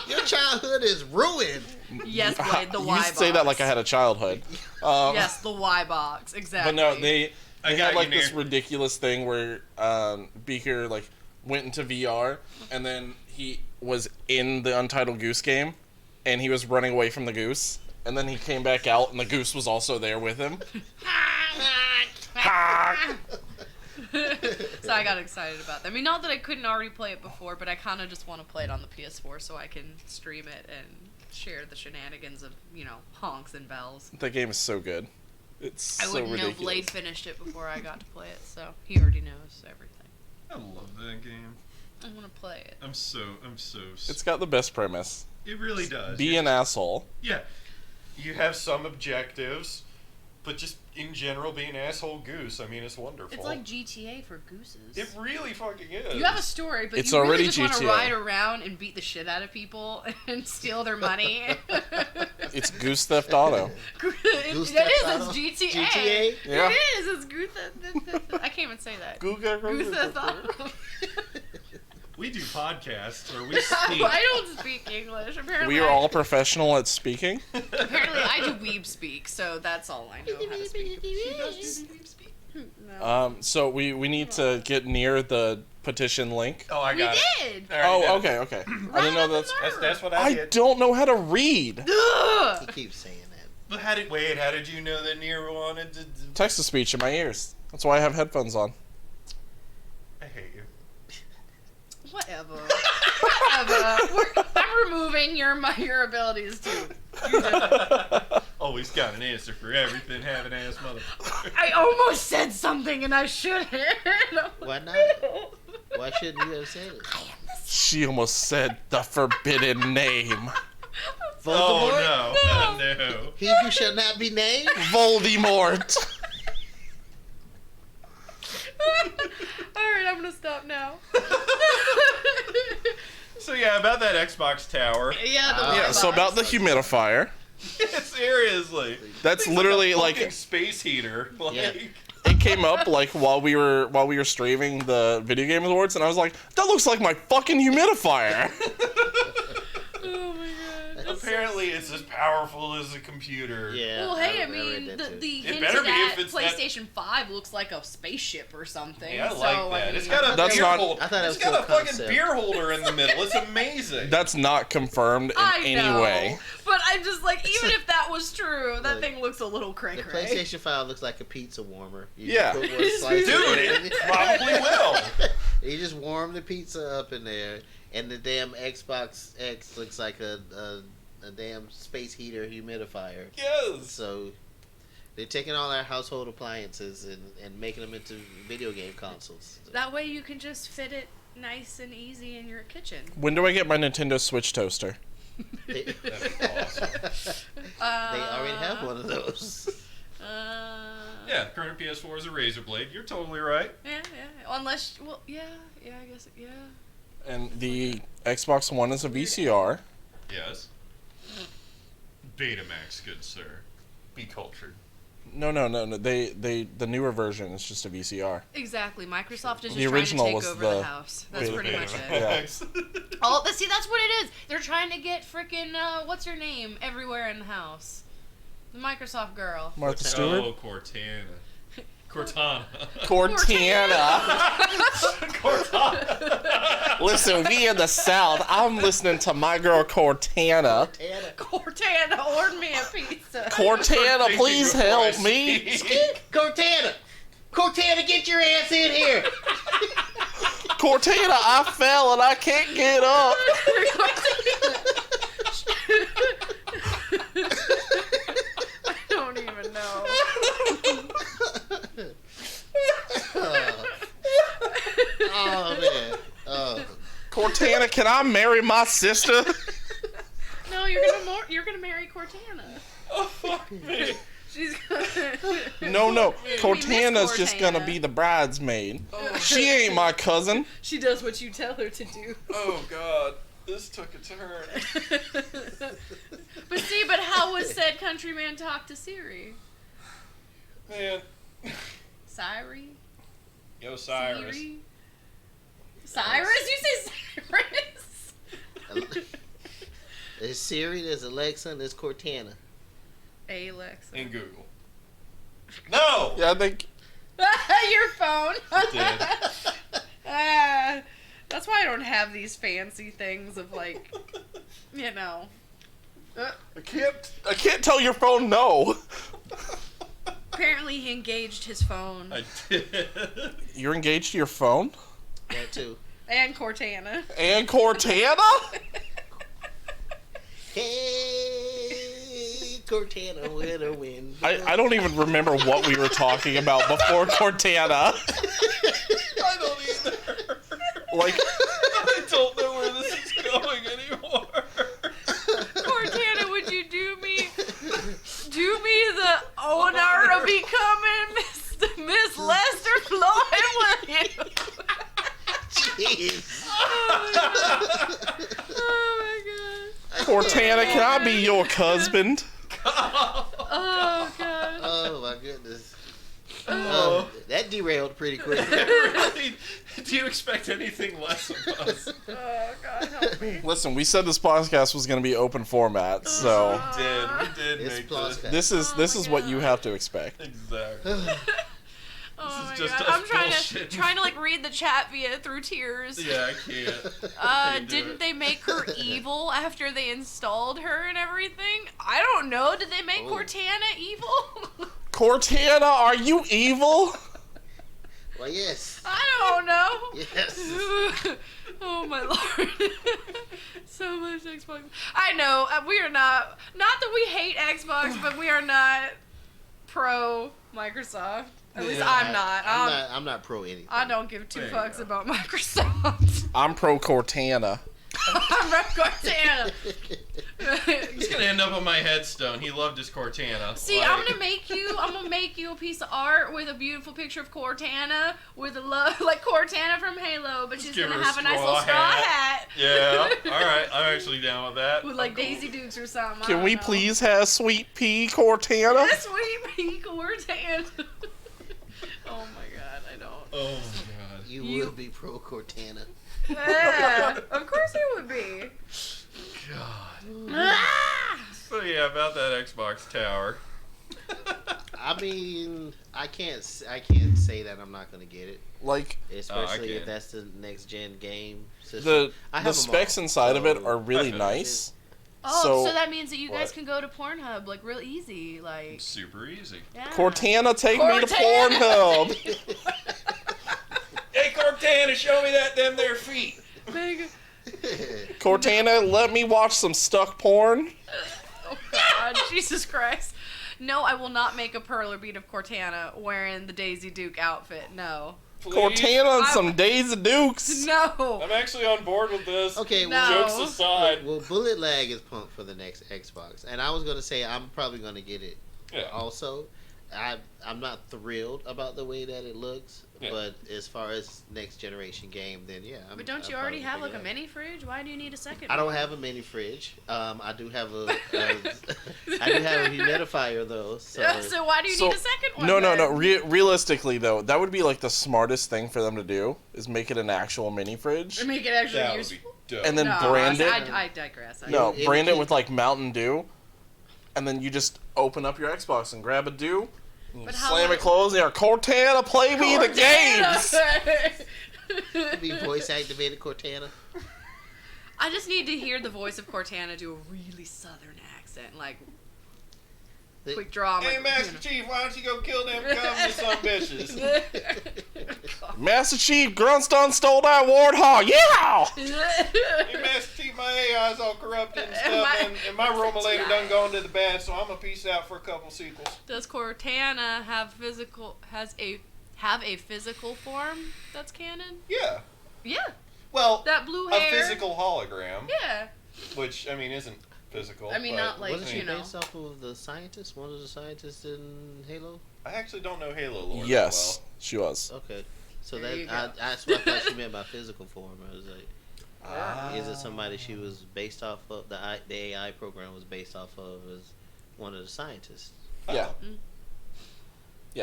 Your childhood is ruined. Yes, Blade, the Y You box. say that like I had a childhood. Yes, the Y box, exactly. But no, they I got had you, like this Nick. ridiculous thing where Beaker like went into VR and then he was in the Untitled Goose game and he was running away from the goose and then he came back out and the goose was also there with him. So I got excited about that. I mean, not that I couldn't already play it before, but I kind of just want to play it on the PS4 so I can stream it and share the shenanigans of, honks and bells. That game is so good. It's I so wouldn't ridiculous. know Blade finished it before I got to play it, so he already knows everything. I love that game. I want to play it. I'm so. It's got the best premise. It really does. Be an asshole. Yeah. You have some objectives, but just in general, be an asshole goose. I mean, it's wonderful. It's like GTA for gooses. It really fucking is. You have a story, but It's you really already just want to GTA. ride around and beat the shit out of people and steal their money. It's Goose Theft Auto. Goose It Theft is. Auto? It's GTA. GTA? Yeah. It is. It's Goose Theft. I can't even say that. Goose Theft Auto. We do podcasts where we speak. I don't speak English. Apparently, We are all professional at speaking. Apparently, I do weeb speak, so that's all I know how to speak. No. So we need to get near the petition link. Oh, I We got it. did. I already Oh, did it. okay. I didn't know That's what I I did. don't know how to read. Ugh. He keeps saying that. But how did you know that Nier wanted to? Text to speech in my ears. That's why I have headphones on. I hate you. Whatever. I'm removing your abilities too. You do it. Always got an answer for everything, have an ass motherfucker. I almost said something and I shouldn't. Why not? Why shouldn't you have said it? She almost said the forbidden name. Voldemort? Oh no. No. He who shall not be named? Voldemort. Alright, I'm gonna stop now. So yeah, about that Xbox tower. Yeah, Yeah, so about the humidifier. Yeah, seriously. That's It's literally a like fucking space heater. Like, Yeah. it came up like while we were streaming the video game awards, and I was like, that looks like my fucking humidifier. Oh my god. apparently it's as powerful as a computer. Yeah. Well, hey, I read mean, that too. the It hint better to be that if it's that- PlayStation 5 looks like a spaceship or something. Yeah, I so, like that. mean, It's got a That's beer not- holder. I thought it It's was got a still a fucking concept. beer holder in the middle. It's amazing. That's not confirmed in I any know, way. but I'm just like, even if that was true, that Look, thing looks a little cray The cray. PlayStation 5 looks like a pizza warmer. You Yeah. just put one slice Dude, in it probably will. You just warm the pizza up in there, and the damn Xbox X looks like a damn space heater humidifier. Yes. So they're taking all our household appliances and making them into video game consoles. That way you can just fit it nice and easy in your kitchen. When do I get my Nintendo Switch toaster? They, That's awesome. they already have one of those. Yeah, current PS4 is a razor blade. You're totally right. Yeah. Unless, well, yeah, I guess, yeah. And the Xbox One is a VCR. Yes. Betamax, good sir. Be cultured. No. The newer version is just a VCR. Exactly. Microsoft is just The original trying to was take over the- the house. That's Wait, pretty much it. Yeah. Oh, see, that's what it is. They're trying to get freaking what's her name everywhere in the house. The Microsoft girl. Martha Stewart. Oh, Cortana. Cortana. Cortana. Cortana. Listen, we in the South. I'm listening to my girl Cortana. Cortana, order me a pizza. Cortana, please help me. Cortana! Cortana, get your ass in here! Cortana, I fell and I can't get up. I don't even know. Oh man. Oh. Cortana, can I marry my sister? No, you're gonna marry Cortana. Oh, fuck me. She's gonna. No. Miss Cortana's just gonna Cortana. be the bridesmaid. Oh. She ain't my cousin. She does what you tell her to do. Oh God, this took a turn. But how was said countryman talk to Siri? Man, Siri? yo Cyrus. Siri? Cyrus? You say Cyrus? There's Siri, there's Alexa, and there's Cortana. Alexa. And Google. No. Yeah, I think. Your phone. Did. That's why I don't have these fancy things of like, you know. I can't tell your phone no. Apparently he engaged his phone. I did. You're engaged to your phone? That too. And Cortana. And Cortana? Hey, Cortana with a win. I don't even remember what we were talking about before Cortana. I don't either. Like, I don't know where this is going anymore. Cortana, would you do me the honor of becoming Miss Lester Floyd, will you? Jeez. Oh my god. Cortana, can I be your husband? Oh god. Oh my goodness. That derailed pretty quick. Really? Do you expect anything less of us? Oh god, help me. Listen, we said this podcast was going to be open format, so We did It's make plus this. this Oh is my what you God. have to expect. Exactly. Oh This my is just god. us I'm bullshitting. trying to like read the chat through tears. Yeah, I can't. Can't do Didn't it. they make her evil after they installed her and everything? I don't know. Did they make Oh. Cortana evil? Cortana, are you evil? Well, yes. I don't know. Yes. Oh my lord. So much Xbox. I know, we are not that we hate Xbox, but we are not pro Microsoft. At least Yeah. I'm not. I'm not pro anything. I don't give two There you fucks go. about Microsoft. I'm pro Cortana. I'm pro Cortana. He's gonna end up on my headstone. He loved his Cortana. See, Like- I'm gonna make you a piece of art with a beautiful picture of Cortana with a love like Cortana from Halo, but she's give gonna her a have a nice straw little straw hat. Yeah. All right. I'm actually down with that. With like I'm cool. Daisy Dukes or something. I Can don't we know. please have Sweet Pea Cortana? Yes, Sweet Pea Cortana. Oh my god, I don't. Oh my god. You You- would be pro Cortana. Yeah, of course it would be. God. Ah! So yeah, about that Xbox tower. I mean, I can't say that I'm not gonna get it, Like, especially if can. that's the next gen game system. the I the have 'em specs all, inside of it so- are really feel nice. Oh, so So- that means that you guys What? can go to Pornhub like real easy, like. Super easy. Yeah. Cortana, take me to Cortana! Pornhub. Hey Cortana, show me them there feet. Big. Cortana, let me watch some stuck porn. Oh God, Jesus Christ! No, I will not make a Pearl or Beat of Cortana wearing the Daisy Duke outfit. No. Please. Cortana and I- some Daisy Dukes. No. I'm actually on board with this. Okay, No. well, Jokes aside. well, bullet lag is pumped for the next Xbox, and I was gonna say I'm probably gonna get it. Yeah. Also, I'm not thrilled about the way that it looks, Yeah. but as far as next generation game, then yeah. But don't you I'm already probably have like gonna a pick it mini fridge? Why do you need a second? up. I don't one? have a mini fridge. I do have a I do have a humidifier though. So, So why do you So- need a second one? No. then? Realistically, though, that would be like the smartest thing for them to do is make it an actual mini fridge, Make it actually That would be useful. dope. and then No, brand it. I digress. No, It- brand it it- with like Mountain Dew, and then you just open up your Xbox and grab a Dew, and you But how slam would- it closed, and you're Cortana, play me the games. be voice activated Cortana. I just need to hear the voice of Cortana do a really southern accent, like quick draw. Hey, like, Master Chief, why don't you go kill them covenant son bitches? Master Chief Grunston stole that warthog. Yeah. Hey, Master Chief, my AI's all corrupted and stuff, My- and my Romulator done gone to the bad, so I'm a piece out for a couple sequels. Does Cortana have a physical form that's canon? Yeah. Yeah, Well, that blue a hair. physical hologram, Yeah. which, I mean, isn't physical. I mean, but not like, Wasn't she you know. based off of the scientist? One of the scientists in Halo? I actually don't know Halo lore that Yes, she was. Okay. So There you go. that's what I thought she meant by physical form. I was like, Ah. is it somebody she was based off of? The AI program was based off of as one of the scientists. Yeah.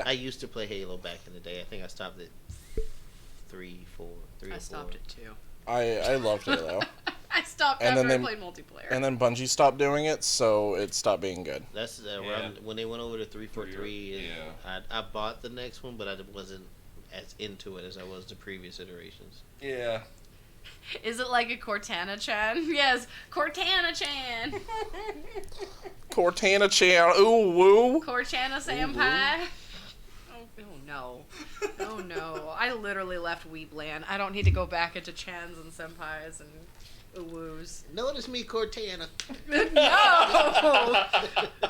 I used to play Halo back in the day. I think I stopped at 3 or 4. I stopped it too. I loved Halo. I stopped And after then I played multiplayer. And then Bungie stopped doing it, so it stopped being good. That's Yeah. when they went over to 343. And Yeah. I bought the next one, but I wasn't as into it as I was the previous iterations. Yeah. Is it like a Cortana-chan? Yes, Cortana-chan. Cortana-chan, ooh woo. Cortana-senpai. Oh no. Oh no. I literally left Weebland. I don't need to go back into chans and senpais and uwoos. Notice me, Cortana. No!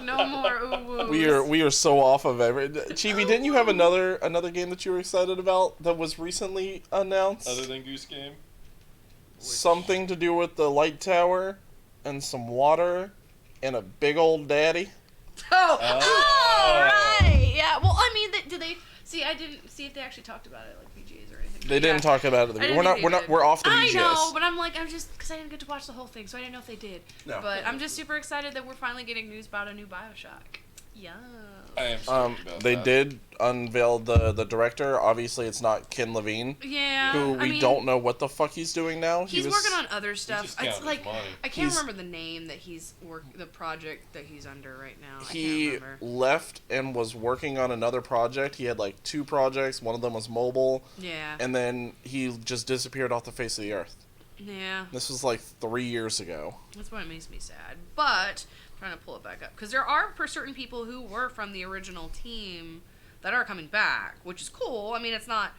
No more uwoos. We are so off of every. Chibi, didn't you have another game that you were excited about that was recently announced? Other than Goose Game? Something to do with the light tower and some water and a big old daddy. Oh! Oh. Oh, right! Yeah, well, I mean, did they... See, I didn't see if they actually talked about it, like VGAs or anything. They didn't talk about it. I didn't We're think not. they did. We're off the I VGS. know, but I'm just because I didn't get to watch the whole thing, so I didn't know if they did. No. But I'm just super excited that we're finally getting news about a new BioShock. Yeah. I am stoked about They that. did unveil the director. Obviously, it's not Ken Levine, Yeah. who I we mean, don't know what the fuck he's doing now. He's working on other stuff. just It's counting like his money. I can't He's- remember the name that the project that he's under right now. He I can't remember. left and was working on another project. He had like 2 projects. One of them was mobile, Yeah. and then he just disappeared off the face of the earth. Yeah. This was like 3 years ago. That's what makes me sad. But I'm trying to pull it back up because there are certain people who were from the original team that are coming back, which is cool. I mean, it's not.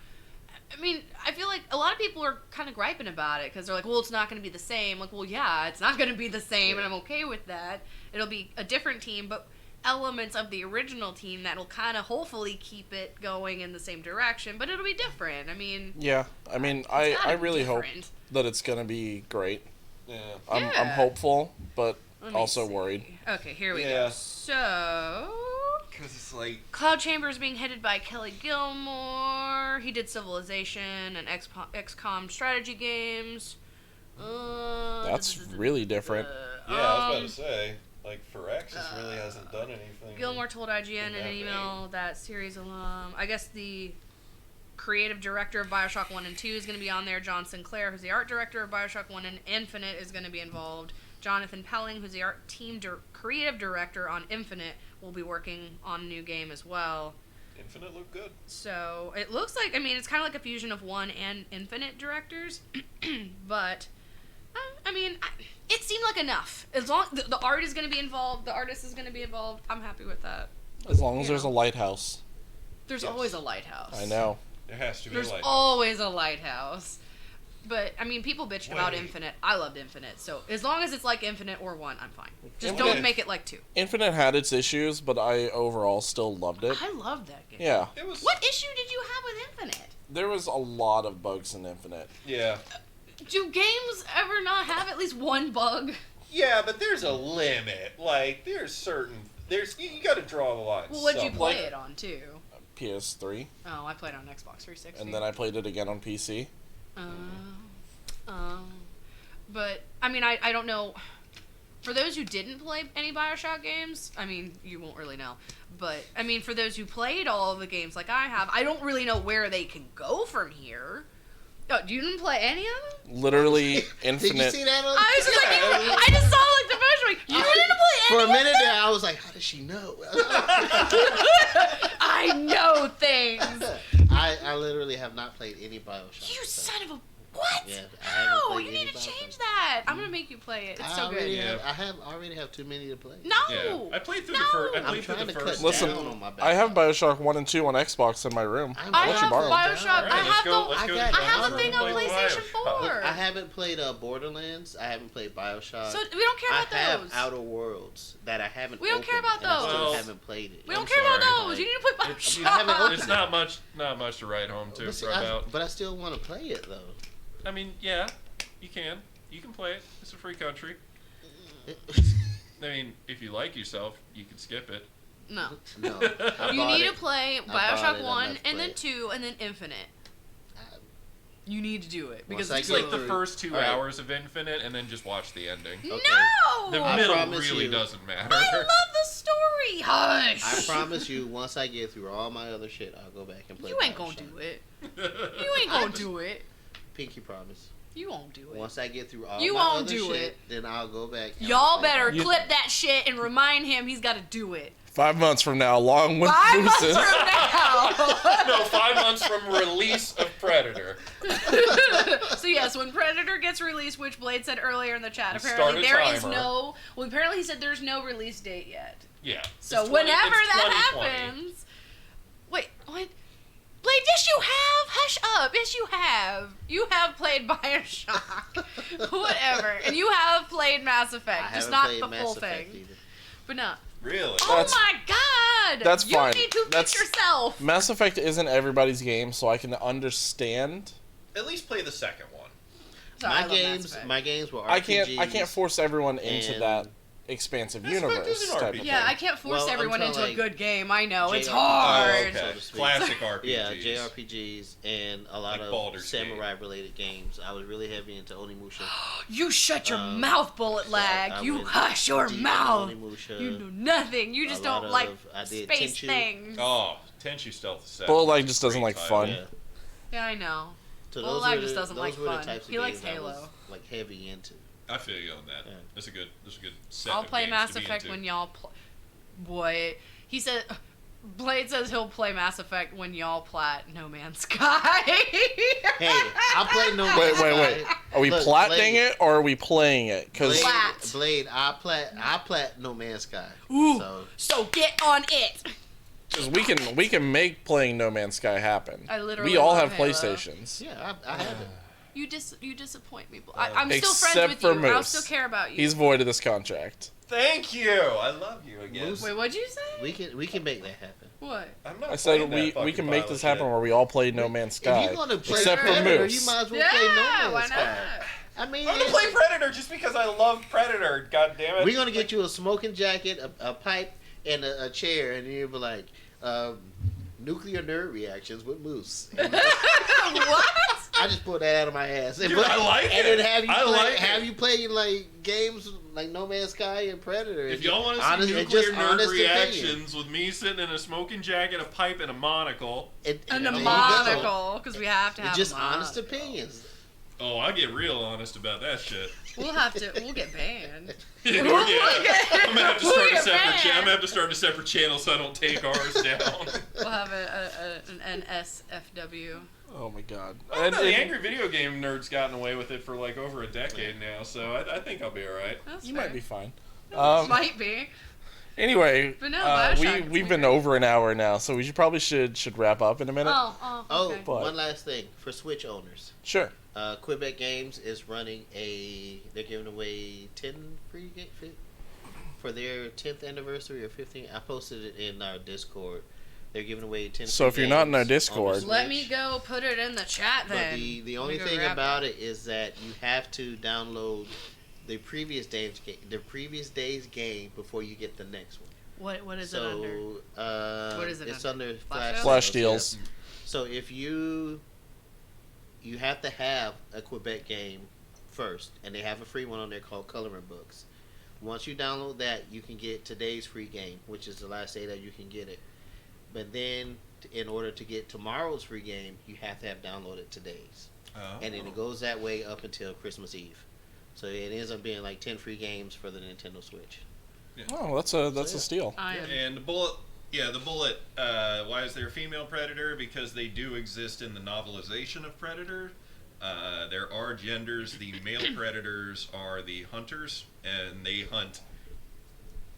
I mean, I feel like a lot of people are kind of griping about it because they're like, well, it's not going to be the same. Like, well, yeah, it's not going to be the same, and I'm okay with that. It'll be a different team, but elements of the original team that'll kind of hopefully keep it going in the same direction, but it'll be different. I mean, Yeah, I mean, it's I gotta be really hope different. that it's gonna be great. Yeah. I'm Yeah. hopeful, but Let me also see. worried. Okay, here we go. Yeah. So, Because it's like, Cloud Chamber is being headed by Kelly Gilmore. He did Civilization and XCOM strategy games. That's really different. yeah, I was about to say, like, for X, it really hasn't done anything. Gilmore told IGN in that an email that series alum. I guess the creative director of Bioshock 1 and 2 is going to be on there. John Sinclair, who's the art director of Bioshock 1 and Infinite, is going to be involved. Jonathan Pelling, who's the art team creative director on Infinite, will be working on a new game as well. Infinite looked good. So it looks like, I mean, it's kind of like a fusion of 1 and Infinite directors, but I mean, it seemed like enough. As long the art is going to be involved, the artist is going to be involved. I'm happy with that. As long as You there's know. a lighthouse. There's Yes. always a lighthouse. I know. There has to be There's a light. always a lighthouse. But I mean, people bitched about Wait. Infinite. I loved Infinite, so as long as it's like Infinite or 1, I'm fine. Just Infinite- don't make it like 2. Infinite had its issues, but I overall still loved it. I loved that game. Yeah. It was. What issue did you have with Infinite? There was a lot of bugs in Infinite. Yeah. Do games ever not have at least one bug? Yeah, but there's a limit. Like, you got to draw the line. Well, what'd you somewhere. play it on too? PS3, Oh, I played on Xbox 360. and then I played it again on PC. But I mean, I don't know. For those who didn't play any Bioshock games, I mean, you won't really know. But I mean, for those who played all of the games like I have, I don't really know where they can go from here. Oh, you didn't play any of them? Literally Did you Infinite. see that? I was just like, I just saw like the first one. You didn't play For any a of minute them? there, I was like, how does she know? I know things. I literally have not played any Bioshock. You so. son of a what? Yeah, I haven't How? played You any need to Bioshock. change that. I'm gonna make you play it. It's I so good. already Yeah. already have too many to play. No. Yeah. I played through No. the first. I I'm played through trying the to first. cut Listen, down on my I have backlog. Bioshock 1 and 2 on Xbox in my room. I'm I let you have borrow. Bioshock. Alright, I let's have go. the. Let's go. I I have the I thing on play PlayStation Bioshock. 4. I haven't played Borderlands. I haven't played Bioshock. So we don't care I about have those. Outer Worlds that I haven't. We don't care opened, about and I still those. haven't played it. We don't I'm care about sorry. those. You need to play It's, Bioshock. I haven't opened it's not much to write home to But, see, about. but I still want to play it though. I mean, yeah, you can play it. It's a free country. I mean, if you like yourself, you can skip it. No. No. You need to play bought Bioshock it, 1, enough and then play. 2, and then Infinite. You need to do it, because Once I it's It's get like the through- first 2 Alright. hours of Infinite, and then just watch the ending. No! The I middle promise really you. doesn't matter. I love the story! Hush! I promise you, once I get through all my other shit, I'll go back and play. You ain't gonna Bioshock. do it. You ain't gonna do it. Pinky promise. You won't do it. Once I get through all You my won't other do shit, it. then I'll go back. and Y'all play better Bioshock. You- clip that shit and remind him he's gotta do it. 5 months from now, along with 5 months Lucas. from now! No, 5 months from release of Predator. So yes, when Predator gets released, which Blade said earlier in the chat, You apparently start a there is timer. no. Well, apparently he said there's no release date yet. Yeah. So It's whenever it's that 2020. happens, wait, what? Blade, yes you have. Hush up. Yes you have. You have played Bioshock, whatever, and you have played Mass I Effect, just haven't not played the Mass full Effect thing. either. But no. Really? Oh That's- my God! that's you fine. need to That's- fix yourself. Mass Effect isn't everybody's game, so I can understand. At least play the second one. Sorry, I love Mass Effect. My games were I RPGs. can't force everyone into and- that expansive Mass Effect universe is an type RPG. of Yeah, thing. I can't force Well, I'm everyone talking into a like good game. I know it's JRPGs. hard. Oh, okay. so to speak. Classic RPGs. Yeah, JRPGs and a lot Like of Baldur's Gate. samurai-related games. I was really heavy into Onimusha. You shut your Um, mouth, Bullet so Lag. I You went hush your deep into mouth. Onimusha. You know nothing. You just A lot don't like of- I did space Tenchu. things. Oh, Tenchu Stealth Assassin. Bullet Lag just doesn't Great like title. fun. Yeah. Yeah, I know. So Bullet those Lag were just the- doesn't those like were the fun. types of He likes games I was, Halo. like heavy into. I feel you on that. Yeah. That's a good set I'll of play games Mass to be Effect into. when y'all play. Boy, he said. Blade says he'll play Mass Effect when y'all plat No Man's Sky. Hey, I'll play No Man's Wait, Sky. wait, wait. Are we Look, platting Blade- it or are we playing it? Because Plat. Blade, I plat No Man's Sky. Ooh. So So get on it. we can make playing No Man's Sky happen. I literally we all love have Halo. PlayStations. yeah, I have it. You disappoint me. I'm still Except friends with for you. I'll Moose. still care about you. He's void of this contract. Thank you. I love you again. Moose- Wait, what'd you say? We can make that happen. What? I'm not I said playing that we fucking can make pile this of happen shit. where we all play No Man's Sky. If you're gonna play except for Predator, Moose. you might as well Yeah, play No why Man's not? Sky. I mean, I'm gonna play Predator just because I love Predator. God damn it. we're gonna get you a smoking jacket, a pipe, and a chair, and you'll be like, nuclear nerd reactions with Moose. What? I just pulled that out of my ass. Dude, I like and it. then have you I play, like it. have you played like games like No Man's Sky and Predator? If y'all want to see Honest- and nuclear just nerd honest reactions with me sitting in a smoking jacket, a pipe, and a monocle, And a there you go. monocle, because we have to have It's just a monocle. honest opinions. oh, I get real honest about that shit. We'll get banned. Yeah, We'll I'm gonna have to we'll start a get separate. banned. I'm gonna have to start a separate channel so I don't take ours down. We'll have an NSFW. Oh my god. I don't know, And- the angry video game nerd's gotten away with it for like over a decade now, so I think I'll be all right. That's you fair. might be fine. Might be. Anyway, But no, Bioshock, we've it's been weird. over an hour now, so we should wrap up in a minute. Oh, Oh, okay. But- one last thing for Switch owners. Sure. Quebec Games is running they're giving away 10 free for their 10th anniversary or 15th. I posted it in our Discord. They're giving away 10 So free if you're not in our games on the Discord- Let Switch. me go put it in the chat But then. the only Let me go thing grab about it is that you have to download the previous day's game before you get the next one. What is it under? What is it It's under? under Flash Flash deals. deals. Yeah. So if you have to have a Quebec game first, and they have a free one on there called Coloring Books. Once you download that, you can get today's free game, which is the last day that you can get it. But then, in order to get tomorrow's free game, you have to have downloaded today's. Oh. And then it goes that way up until Christmas Eve. So it ends up being like 10 free games for the Nintendo Switch. Oh, that's a yeah. steal. I am. And the bullet. Why is there a female predator? Because they do exist in the novelization of Predator. There are genders. The male predators are the hunters, and they hunt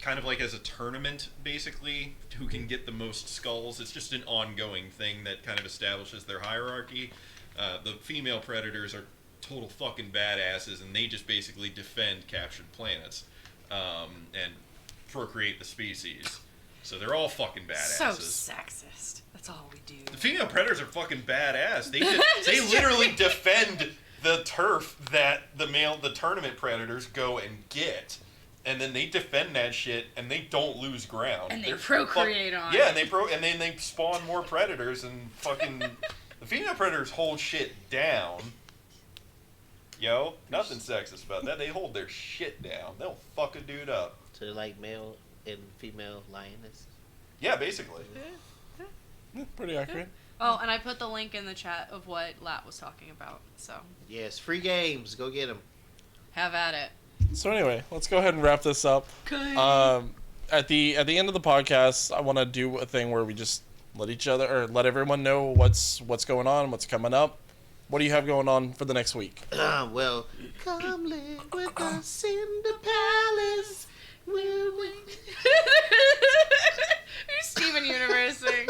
kind of like as a tournament, basically, who can get the most skulls. It's just an ongoing thing that kind of establishes their hierarchy. The female predators are total fucking badasses, and they just basically defend captured planets and procreate the species. So they're all fucking So badasses. sexist. That's all we do. The female predators are fucking badass. They literally defend the turf that the tournament predators go and get. and then they defend that shit, and they don't lose ground. And they They're procreate on Yeah, it. and then they spawn more predators, and fucking the female predators hold shit down. Yo, nothing sexist about that. They hold their shit down. They'll fuck a dude up. So they're like male and female lioness. Yeah, basically. Yeah, pretty accurate. Oh, and I put the link in the chat of what Lat was talking about. So Yes, free games. Go get them. have at it. So anyway, let's go ahead and wrap this up. Okay. At the end of the podcast, I want to do a thing where we just let everyone know what's going on, what's coming up. What do you have going on for the next week? Well, come live with us in the palace. You're Steven Universe sing.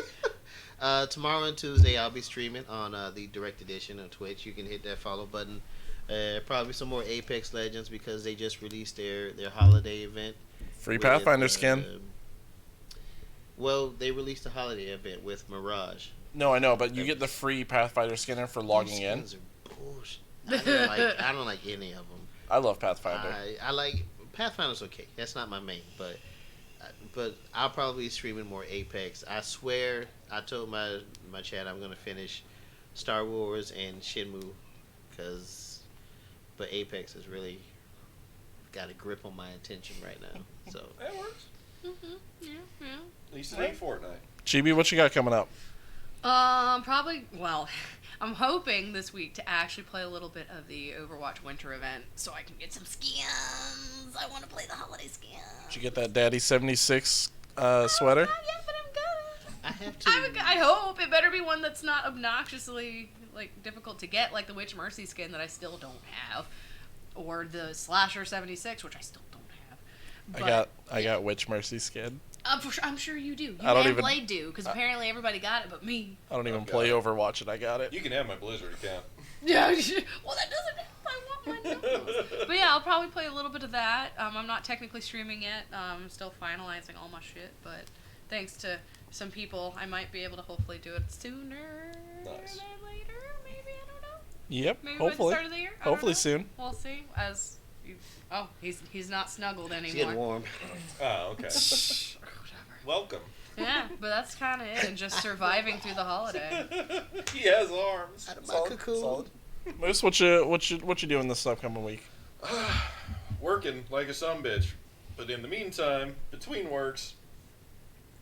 Tomorrow and Tuesday, I'll be streaming on the Direct Edition on Twitch. You can hit that follow button. Probably some more Apex Legends because they just released their holiday event. Free with, Pathfinder skin. Well, they released a holiday event with Mirage. No, I know, but you get the free Pathfinder skinner for logging in. These skins are bullshit. I don't like any of them. I love Pathfinder. I like Pathfinder's okay. That's not my main, but I'll probably be streaming more Apex. I swear, I told my chat I'm gonna finish Star Wars and Shenmue, but Apex has really got a grip on my attention right now. So That works. Yeah. At least it ain't Fortnite. Chibi, what you got coming up? Probably. Well, I'm hoping this week to actually play a little bit of the Overwatch Winter event, so I can get some skins. I want to play the holiday skins. Did you get that Daddy 76 sweater? Not yet, but I'm gonna. I have to. I hope it better be one that's not obnoxiously difficult to get, like the Witch Mercy skin that I still don't have, or the Slasher 76, which I still don't have. I got Witch Mercy skin. I'm sure you do. You I don't and even- Blade do, because apparently everybody got it but me. I don't even I've got play it. Overwatch and I got it. You can have my Blizzard account. Yeah. Well, that doesn't help. I want my nose. But yeah, I'll probably play a little bit of that. I'm not technically streaming yet. I'm still finalizing all my shit, but thanks to some people, I might be able to hopefully do it sooner Nice. than later. Maybe, I don't know. Yep, Maybe by the hopefully. start of the year. I don't Hopefully know. soon. We'll see. He's not snuggled It's anymore. getting warm. Oh, okay. Welcome. Yeah, but that's kind of it, and just surviving through the holiday. He has arms. Out of my cocoon. Moose, what you doing this upcoming week? Working like a sumbitch. But in the meantime, between works,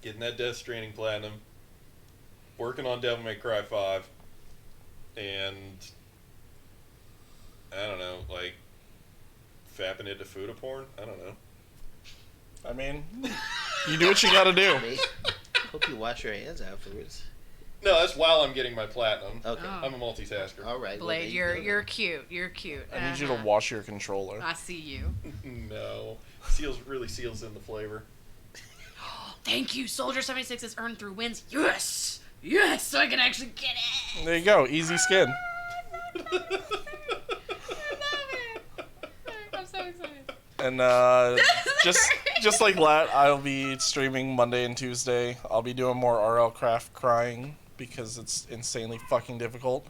getting that Death Stranding Platinum, working on Devil May Cry 5, and I don't know, fapping it to food porn? I don't know. I mean, you do what you gotta do. Me? Hope you wash your hands afterwards. No, that's while I'm getting my platinum. Okay. Oh. I'm a multitasker. All right. well, Blade, there you you're go. cute. You're cute. I need you to Uh-huh. wash your controller. I see you. No. Really seals in the flavor. Thank you. Soldier 76 is earned through wins. Yes! Yes! So I can actually get it! There you go, easy skin. I love it! I'm so excited. And just like that, I'll be streaming Monday and Tuesday. I'll be doing more RL Craft crying because it's insanely fucking difficult.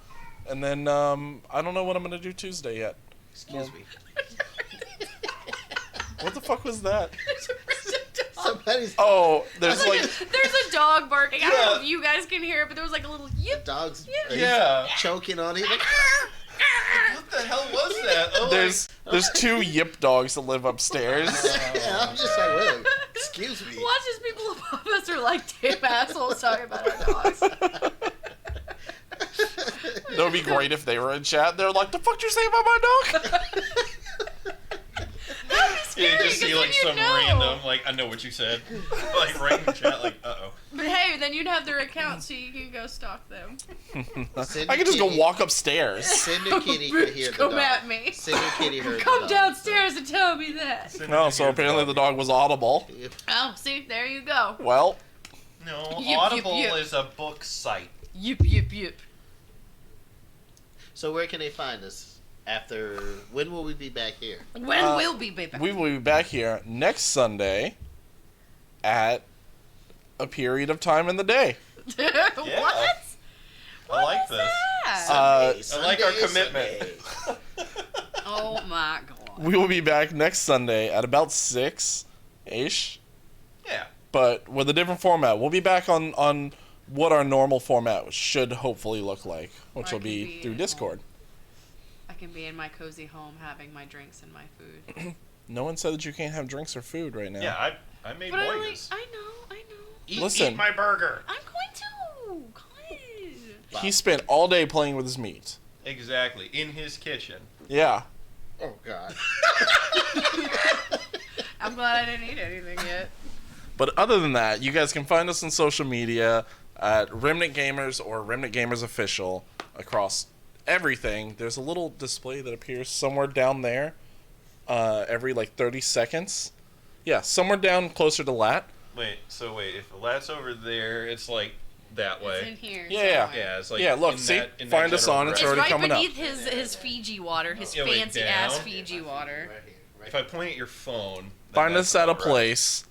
And then I don't know what I'm gonna do Tuesday yet. Excuse me. What the fuck was that? Somebody's Oh, there's There's a dog barking. I don't know if you guys can hear it, but there was like a little yip. dog's Yeah. choking on it. Like, What the hell was that? Oh, there's two yip dogs that live upstairs. yeah, I'm just like, whoa, excuse me. Watch as people above us are like damn assholes talking about our dogs. That would be great if they were in chat. They're like, "The fuck did you say about my dog?" That'd be scary. Yeah, just see 'cause then you'd some know. random, I know what you said. Right in the chat, uh-oh. But hey, then you'd have their account so you can go stalk them. I could just go walk upstairs. Cinder Kitty could hear the Come dog. at me. Cinder Kitty heard the Come dog, downstairs and tell me that. No, so apparently the dog was audible. so- Oh, see, there you go. Well, No, Yip, Audible yip, yip. is a book site. Yip, yip, yip. So where can they find us? When will we be back here? When will we be back? we will be back here next Sunday at a period of time in the day. What? I like is this. that? Uh, I like our Sunday, commitment. Sunday. Oh my god. we will be back next Sunday at about 6-ish, Yeah. but with a different format. We'll be back on what our normal format should hopefully look like, which I will can be be through at Discord. I can be in my cozy home having my drinks and my food. No one said that you can't have drinks or food right now. Yeah, I made But boigas. I know. Listen. Eat my burger. I'm going to. God. He spent all day playing with his meat. Exactly. In his kitchen. Yeah. Oh God. I'm glad I didn't eat anything yet. But other than that, you guys can find us on social media at Remnant Gamers or Remnant Gamers Official across everything. There's a little display that appears somewhere down there every like 30 seconds. Yeah, somewhere down closer to Lat. Wait, if the lat's over there, it's like that It's in way. here. Yeah. somewhere. Yeah, it's like Yeah, look, in see? that- in that Find us general on, it's It's already right coming up. beneath his Fiji water, his Yeah, wait, fancy ass down? Fiji water. Right here. Right If I point at your phone, then Find that's us at a about right. place.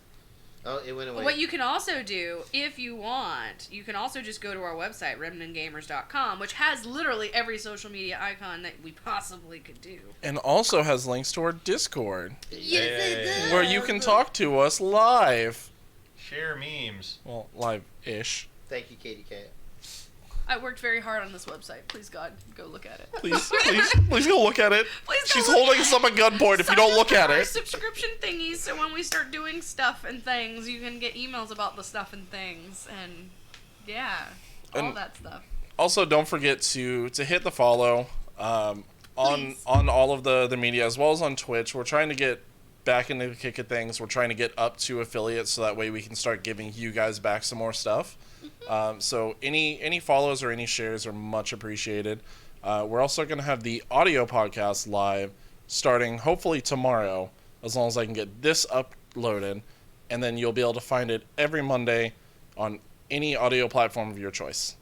Oh, it went away. What you can also do, if you want, you can also just go to our website, remnantgamers.com, which has literally every social media icon that we possibly could do. And also has links to our Discord, Yes, it does. where you can talk to us live. Share memes. Well, live-ish. Thank you, Katie Cat. I worked very hard on this website. Please, God, go look at it. Please go look at it. Please go She's look holding at us up at gunpoint if you Sign don't up look for at our it. subscription thingies, so when we start doing stuff and things, you can get emails about the stuff and things, and yeah, all And- that stuff. Also, don't forget to hit the follow on Please. all of the media, as well as on Twitch. We're trying to get back into the kick of things. We're trying to get up to affiliates, so that way we can start giving you guys back some more stuff. So any follows or any shares are much appreciated. We're also going to have the audio podcast live starting hopefully tomorrow, as long as I can get this uploaded, and then you'll be able to find it every Monday on any audio platform of your choice.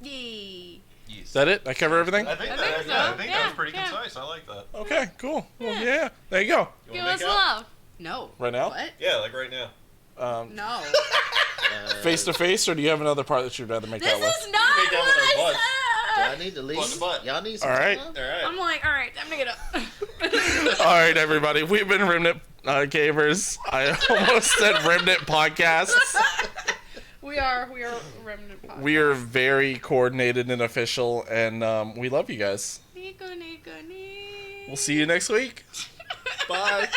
Yay. Is that it? I cover everything? I think, I that, think so. yeah, I think that Yeah, was pretty yeah. concise. I like that. Okay, cool. Well, yeah, there you go. You Give wanna us make out? love. No. Right now? What? Yeah, like right now. No. Face to face, or do you have another part that you'd rather make This out with? is not make out what with our I butts. Do I said. need to leave? Butt to butt. Y'all need some All right. time? All right. I'm like, all right, time to get up. All right, everybody. We've been Remnant Gamers. I almost said Remnant Podcasts. we are Remnant Podcast. We are very coordinated and official, and we love you guys. Nico, Nico, Nico. We'll see you next week. Bye.